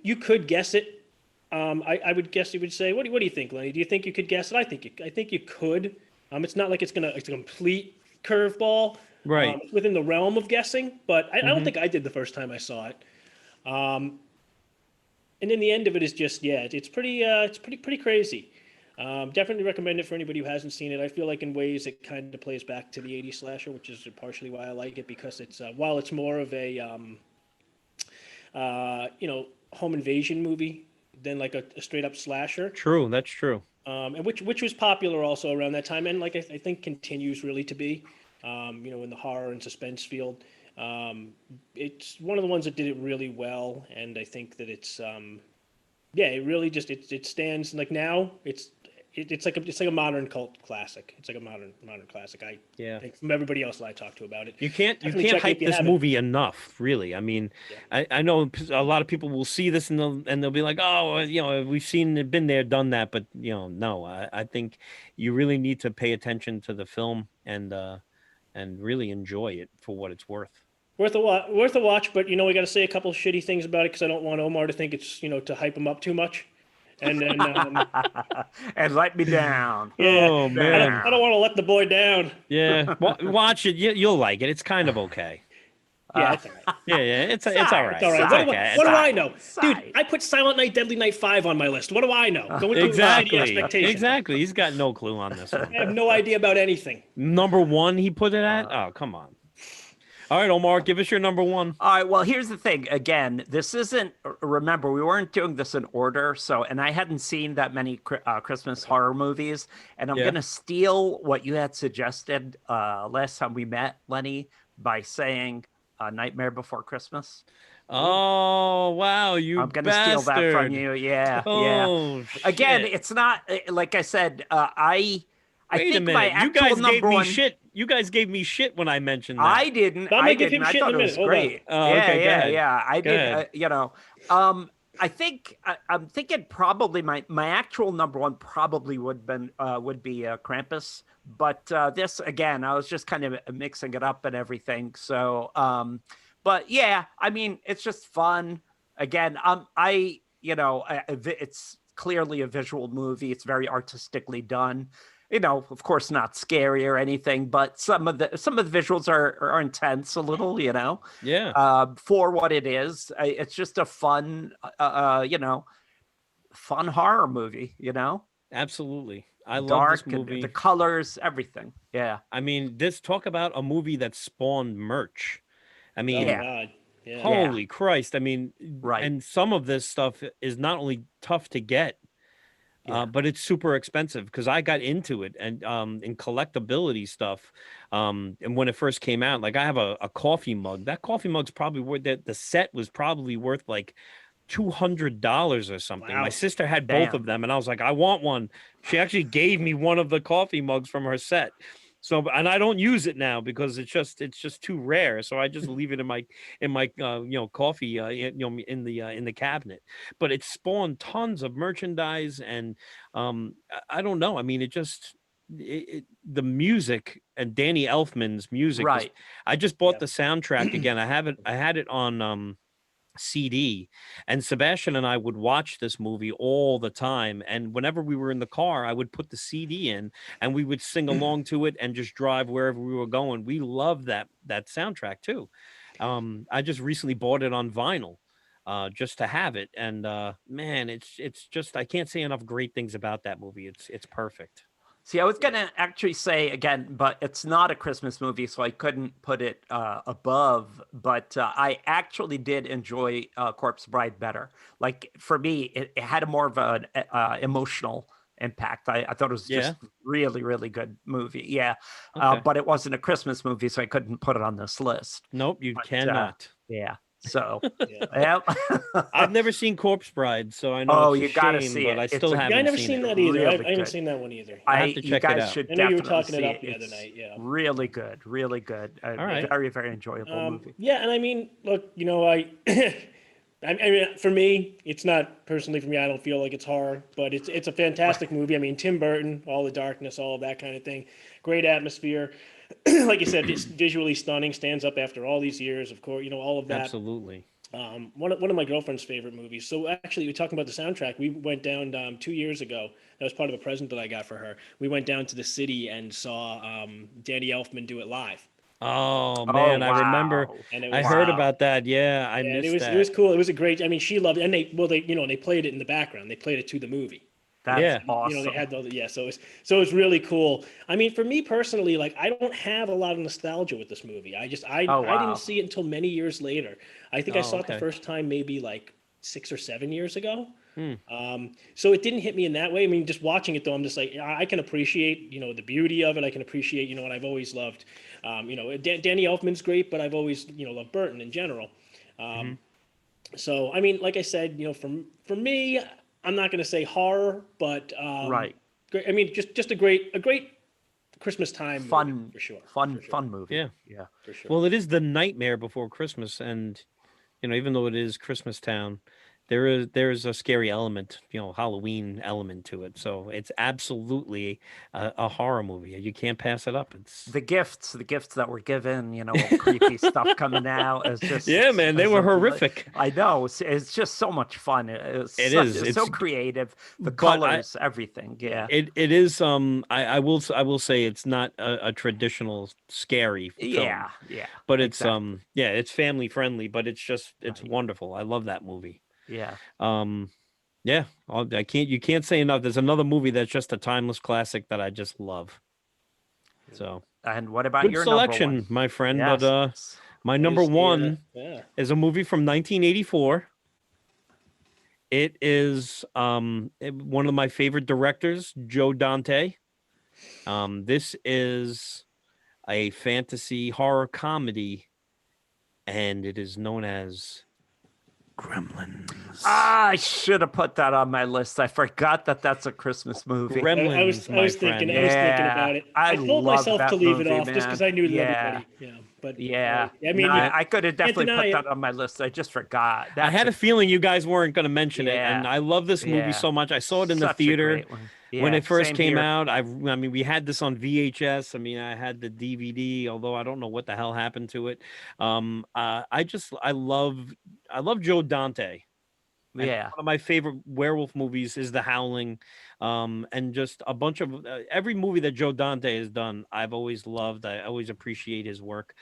you could guess it. I would guess you would say, what do you think, Lenny? Do you think you could guess it? I think you could. It's not like it's a complete curveball. Right. It's within the realm of guessing, but I don't Mhm. think I did the first time I saw it. And then the end of it is just, yeah, it's pretty crazy. Definitely recommend it for anybody who hasn't seen it. I feel like in ways it kind of plays back to the '80s slasher, which is partially why I like it, because it's while it's more of a home invasion movie than like a straight up slasher, True, that's true. and which was popular also around that time, and like I think continues really to be, in the horror and suspense field. It's one of the ones that did it really well, and I think that it's yeah, it really just it stands like now. It's like a modern cult classic. It's like a modern classic. I Yeah. think from everybody else that I talked to about it. You can't Definitely check check it if hype you this haven't. movie enough, really. I mean, Yeah. I know a lot of people will see this and they'll be like, oh, we've seen it, been there, done that, but no, I think you really need to pay attention to the film and really enjoy it for what it's worth. Worth a watch, but we got to say a couple of shitty things about it because I don't want Omar to think it's to hype him up too much, and then And let me down. yeah, Oh man, I don't want to let the boy down. yeah, watch it. You'll like it. It's kind of okay. Yeah, it's all right. Yeah, it's all right. It's all right. It's okay. What do Side. I know, dude? Side. I put Silent Night, Deadly Night 5 on my list. What do I know? Going through Exactly. expectations. Exactly. He's got no clue on this one. I have no idea about anything. Number 1, he put it at. Oh, come on. All right, Omar, give us your number 1. All right. Well, here's the thing. Again, this isn't. Remember, we weren't doing this in order. So, and I hadn't seen that many Christmas horror movies. And I'm Yeah. gonna steal what you had suggested last time we met, Lenny, by saying Nightmare Before Christmas. Oh wow, you I'm gonna steal that from bastard! you. Yeah, yeah. Oh Again, shit! it's not like I said. I Wait a think my minute, you actual guys gave number me one. shit. You guys gave me shit when I mentioned that. I didn't. I'm I gonna give didn't. him I shit in thought a it minute. was Hold on. great. Oh, Yeah, okay, go yeah, ahead. yeah. I Go did. ahead. I think I'm thinking probably my actual number one probably would be Krampus, but this again I was just kind of mixing it up and everything. So, but yeah, I mean it's just fun. Again, it's clearly a visual movie. It's very artistically done. Of course, not scary or anything, but some of the visuals are intense a little. Yeah, For what it is. It's just a fun, fun horror movie. absolutely. I love this Dark and the movie. colors, everything. Yeah, I mean, this talk about a movie that spawned merch. I Oh mean, yeah, God. Yeah. yeah. holy Christ! I mean, Right. and some of this stuff is not only tough to get, Yeah. but it's super expensive because I got into it and in collectability stuff. And when it first came out, like I have a coffee mug. That coffee mug's probably worth the set was probably worth like $200 or something. My Wow. sister had both Damn. of them, and I was like, I want one. She actually gave me one of the coffee mugs from her set. So, and I don't use it now because it's just too rare. So I just leave it in my coffee in the cabinet. But it spawned tons of merchandise, and I don't know. I mean, the music and Danny Elfman's music is. Right. I just bought Yep. the soundtrack again. I had it on CD, and Sebastian and I would watch this movie all the time, and whenever we were in the car I would put the CD in and we would sing along to it and just drive wherever we were going. We love that soundtrack too. I just recently bought it on vinyl just to have it, and man, it's just I can't say enough great things about that movie. It's perfect. See, I was gonna actually say again, but it's not a Christmas movie, so I couldn't put it above. But I actually did enjoy Corpse Bride better. Like for me, it had a more of an emotional impact. I thought it was Yeah. just really, really good movie. Yeah, Okay. but it wasn't a Christmas movie, so I couldn't put it on this list. Nope, you But cannot. yeah, so Yeah. yeah. I've never seen Corpse Bride, so I know Oh, it's a you gotta shame, see but it. I It's still a Yeah, I haven't never seen seen it. that either. really I haven't good. seen that one either. I have to You check it guys out. should I know you were definitely talking it see up it. the other It's night. Yeah. really good, really good. All right. Very, very enjoyable movie. Yeah, and I mean, look, I mean, for me, it's not personally for me. I don't feel like it's horror, but it's a fantastic movie. I mean, Tim Burton, all the darkness, all of that kind of thing, great atmosphere. Like you said, it's visually stunning. Stands up after all these years, of course. All of that. Absolutely. One of my girlfriend's favorite movies. So actually, we're talking about the soundtrack. We went down 2 years ago. That was part of a present that I got for her. We went down to the city and saw Danny Elfman do it live, Oh Oh man, I remember. wow! and it I was heard Wow! about that. Yeah, I yeah, and missed it was that. cool. It was a great. I mean, she loved it, and they played it in the background. They played it to the movie. That's Yeah. They awesome. had all the yeah. So it's really cool. I mean, for me personally, like I don't have a lot of nostalgia with this movie. Oh I didn't wow! see it until many years later. I think I Oh, saw it the okay. first time maybe like 6 or 7 years ago. Hmm. So it didn't hit me in that way. I mean, just watching it though, I'm just like I can appreciate the beauty of it. I can appreciate what I've always loved. Danny Elfman's great, but I've always loved Burton in general. Hmm. So I mean, like I said, for me, I'm not going to say horror, but Right. I mean, just a great Christmas time movie, Fun, for sure. fun, For sure. fun movie. Yeah. Yeah. For sure. Well, it is the nightmare before Christmas, and even though it is Christmas Town, there's a scary element, Halloween element to it. So it's absolutely a horror movie. You can't pass it up. It's The gifts that were given, all creepy stuff coming out is just yeah, man, they were horrific. I know it's just so much fun. It's It such, is. It's so It's creative. The but colors, everything. Yeah. it is I will say it's not a traditional scary film. Yeah. Yeah. But it's exactly. it's family friendly, but it's Right. wonderful. I love that movie. Yeah. Yeah, you can't say enough. There's another movie that's just a timeless classic that I just love. So And what about good your number selection, one? my friend. Yes. But my number Is the, one yeah. is a movie from 1984. It is one of my favorite directors, Joe Dante. This is a fantasy horror comedy and it is known as Gremlins. I should have put that on my list. I forgot that that's a Christmas movie. Gremlins, I was thinking about it. I told love myself that to leave it movie, off just because man. I knew that Yeah. everybody. Yeah, but Yeah. I mean, No, yeah, I could have definitely deny put it. that on my list. I just forgot. I had a feeling you guys weren't going to mention it, Yeah. and I love this movie Yeah. so much. I saw it in the Such a theater great one. when Yeah, it first same came here. out. I mean, we had this on VHS. I mean, I had the DVD, although I don't know what the hell happened to it. I love Joe Dante. And Yeah. one of my favorite werewolf movies is The Howling, and just a bunch of every movie that Joe Dante has done, I've always loved. I always appreciate his work.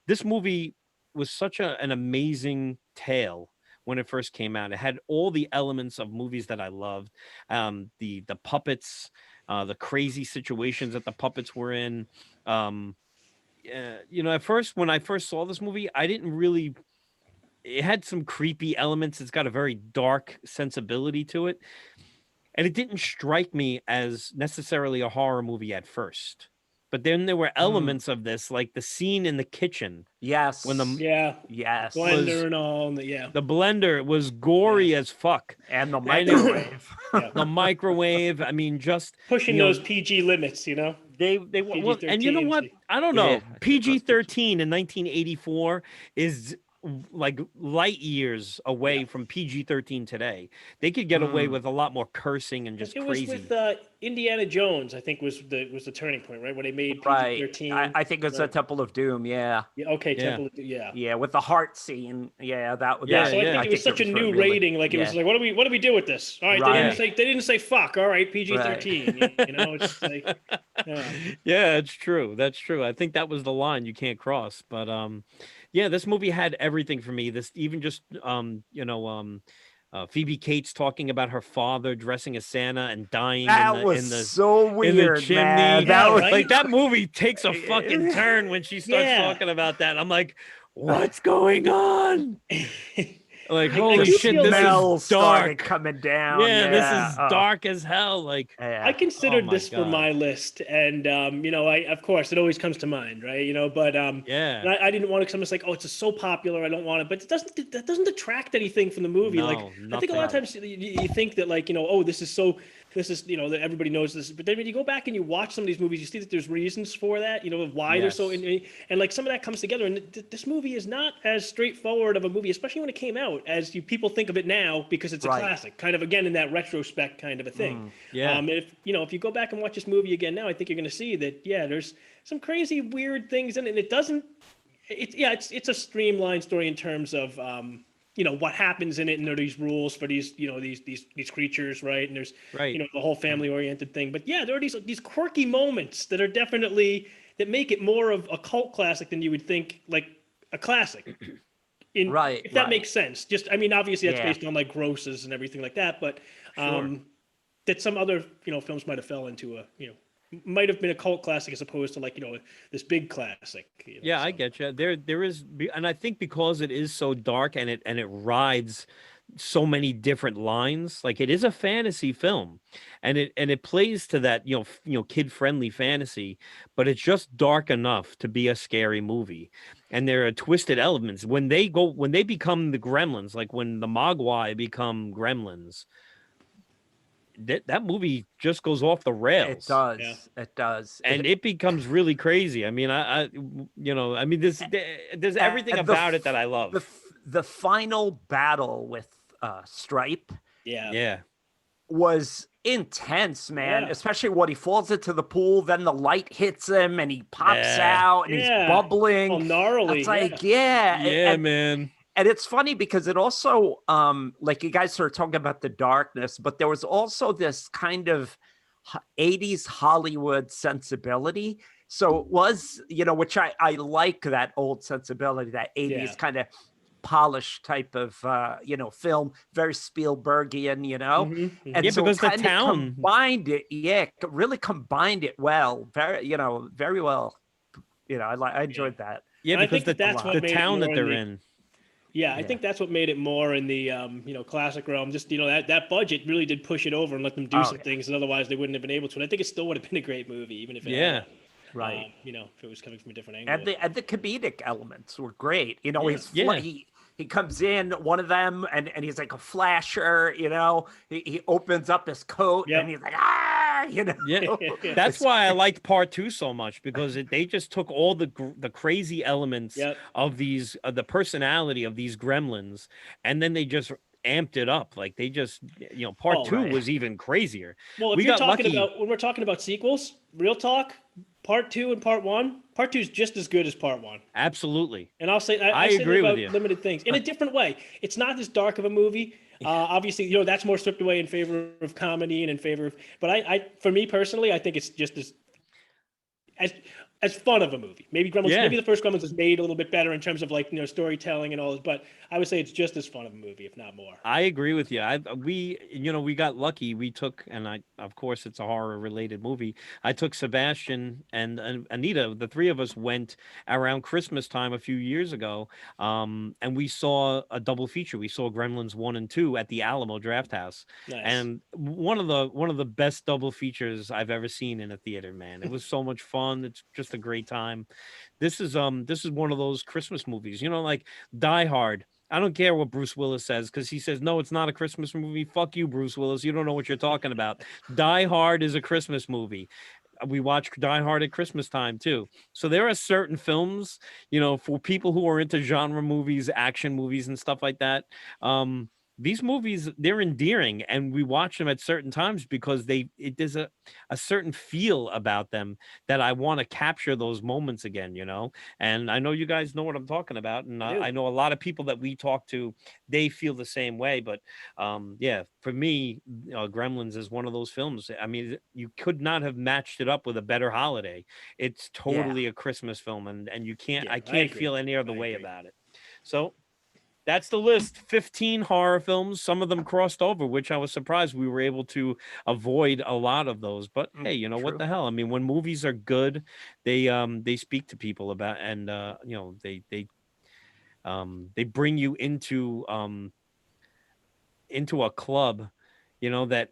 This movie was such an amazing tale when it first came out. It had all the elements of movies that I loved. The puppets, the crazy situations that the puppets were in. At first, when I first saw this movie, I didn't really. It had some creepy elements. It's got a very dark sensibility to it, and it didn't strike me as necessarily a horror movie at first. But then there were elements of this, like the scene in the kitchen Yes. when the Yes. blender and all, and the blender was gory as fuck, And the And microwave. the microwave. I mean, just pushing you know, those PG limits, they well, and you know what? PG-13. I don't know. Yeah, PG-13 in 1984 is like light years away from PG-13 today. They could get away with a lot more cursing and just It crazy. was with Indiana Jones, I think was the turning point, right? When they made Right. PG-13. I think it's a Temple of Doom. Yeah. Yeah, okay, Yeah. Temple. Yeah. Yeah. With the heart scene. Yeah. That Yeah, that, So I think it was such a new rating. Like it was like, what do we do with this? All right, Right. they didn't say fuck. All right, PG-13. It's like, Yeah, it's true. That's true. I think that was the line you can't cross. But yeah, this movie had everything for me. This even just Phoebe Cates talking about her father dressing as Santa and dying That in was the so weird, chimney. man. Yeah, That was right? Like that movie takes a fucking turn when she starts Yeah. talking about that. I'm like, what's going on? Like, I holy do shit, feel this like- smell is started dark. coming down. Yeah, this is Oh, dark as hell. Like, yeah. I considered my this for God. my list, and I of course it always comes to mind, right? But yeah. and I didn't want to. Because I'm just like, oh, it's just so popular. I don't want it, but that doesn't detract anything from the movie. Like No, I think a lot of nothing. times you think that like oh, this is that everybody knows this, but then when you go back and you watch some of these movies, you see that there's reasons for that. Of why they're so Yes. and like some of that comes together. And this movie is not as straightforward of a movie, especially when it came out, as people think of it now, because it's a Right. classic, kind of again in that retrospect kind of a thing. Yeah. If you go back and watch this movie again now, I think you're going to see that there's some crazy weird things in it. And it doesn't. It's a streamlined story in terms of what happens in it, and there are these rules for these these creatures, right? And there's Right. the whole family oriented thing. But yeah, there are these quirky moments that are definitely that make it more of a cult classic than you would think, like a classic. Right, If that right. makes sense. Just I mean, obviously that's Yeah. based on like grosses and everything like that, but Sure. that some other films might have fell into might have been a cult classic as opposed to like this big classic. Yeah, I so. get you. There is, and I think because it is so dark and it rides so many different lines, like it is a fantasy film, and it plays to that kid friendly fantasy, but it's just dark enough to be a scary movie. And there are twisted elements when they become the gremlins, like when the Mogwai become gremlins. That movie just goes off the rails. It does. Yeah. It does. And it becomes really crazy. I mean, there's everything and the about f- it that I love. The final battle with Stripe Yeah. was intense, man. Yeah. Especially when he falls into the pool, then the light hits him and he pops Yeah. out and he's bubbling. All gnarly. It's like, and, Man. and it's funny because it also, like you guys are talking about the darkness, but there was also this kind of 80s Hollywood sensibility. So it was, which I like that old sensibility, that 80s kind of polished type of, film, very Spielbergian, And Yeah, so because the kind of town- combined it, really combined it well, very well. I enjoyed that. Yeah, And I because think that's what the made it town that more they're in in. Yeah, I think that's what made it more in the classic realm. Just that budget really did push it over and let them do some things that otherwise they wouldn't have been able to. And I think it still would have been a great movie, even if it Yeah. had. Right. You know, if it was coming from a different And angle. the comedic elements were great. You know, Yeah. Yeah. he comes in, one of them, and he's like a flasher. You know, he opens up his coat Yep. and he's like, ah, you know. Yeah, that's why I liked part two so much, because they just took all the crazy elements Yep. of these the personality of these gremlins, and then they just amped it up. Like they just, part Oh, two right. was even crazier. Well, if We you're got talking lucky. about when we're talking about sequels, real talk, part two and part two is just as good as part one. Absolutely, And I'll say I I say that agree with about you. limited things in a different way. It's not as dark of a movie. Obviously, you know that's more stripped away in favor of comedy and in favor of. But for me personally, I think it's just as as fun of a movie. Maybe Gremlins, Yeah. maybe the first Gremlins is made a little bit better in terms of like storytelling and all this. But I would say it's just as fun of a movie, if not more. I agree with you. We got lucky. We took, and of course, it's a horror related movie. I took Sebastian and Anita. The three of us went around Christmas time a few years ago, and we saw a double feature. We saw Gremlins 1 and 2 at the Alamo Draft House, Nice. and one of the best double features I've ever seen in a theater. Man, it was so much fun. It's just a great time. This is one of those Christmas movies. Like Die Hard. I don't care what Bruce Willis says, because he says, no, it's not a Christmas movie. Fuck you, Bruce Willis. You don't know what you're talking about. Die Hard is a Christmas movie. We watch Die Hard at Christmas time too. So there are certain films, for people who are into genre movies, action movies, and stuff like that. These movies, they're endearing, and we watch them at certain times because there's a certain feel about them that I want to capture those moments again, and I know you guys know what I'm talking about, and I do. I know a lot of people that we talk to, they feel the same way. But yeah, for me, Gremlins is one of those films. I mean, you could not have matched it up with a better holiday. It's totally a Christmas film, and you can't, Yeah, I I can't agree. feel any other I way agree. about it. So that's the list. 15 horror films. Some of them crossed over, which I was surprised we were able to avoid a lot of those. But hey, what True. the hell? I mean, when movies are good, they speak to people about, and they bring you into a club, that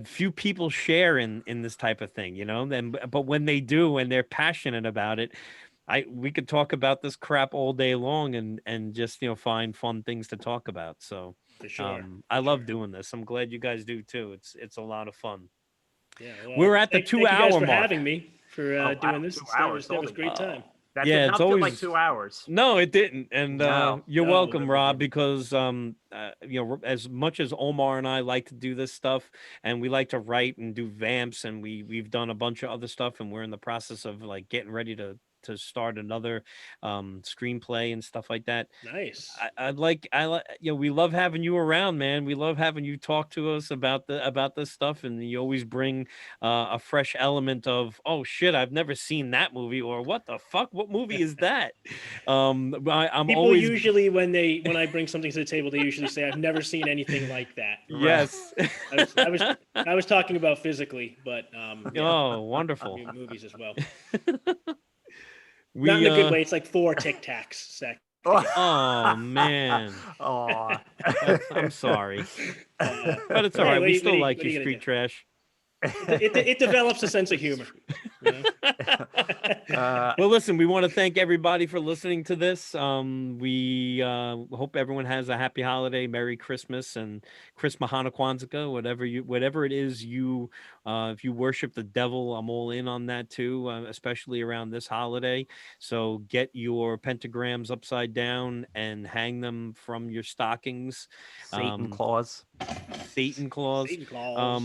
few people share in this type of thing, then but when they do and they're passionate about it, we could talk about this crap all day long and just find fun things to talk about. So For sure. I love doing this. I'm glad you guys do too. It's a lot of fun. Yeah. Well, We're at the thank you guys 2 hour for mark. having me for Oh, wow, doing this. 2 hours. That was Holy great cow. time. That Yeah, did it's not feel like always 2 hours. No, it didn't. And No. you're No, welcome, never Rob, did. because as much as Omar and I like to do this stuff, and we like to write and do vamps, and we've done a bunch of other stuff, and we're in the process of like getting ready to start another screenplay and stuff like that. Nice. We love having you around, man. We love having you talk to us about this stuff, and you always bring a fresh element of, oh shit, I've never seen that movie, or what the fuck, what movie is that? I'm People always usually when I bring something to the table, they usually say, "I've never seen anything like that." Right. yes. I was talking about physically, but Oh, wonderful. movies as well. Not We in a good way. It's like 4 Tic Tacs sec. Oh man, Oh. I'm sorry, but it's all Hey, right. We still what like are you, you gonna Street do? Trash. It develops a sense of humor. You know? Well, listen, we want to thank everybody for listening to this. We hope everyone has a happy holiday, Merry Christmas, and Chris Mahana Kwanzaa, whatever it is you, if you worship the devil, I'm all in on that too, especially around this holiday. So get your pentagrams upside down and hang them from your stockings. Satan claws. Satan claws. Satan Claus.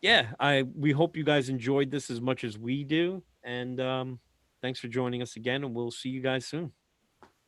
Yeah, we hope you guys enjoyed this as much as we do, and thanks for joining us again, and we'll see you guys soon.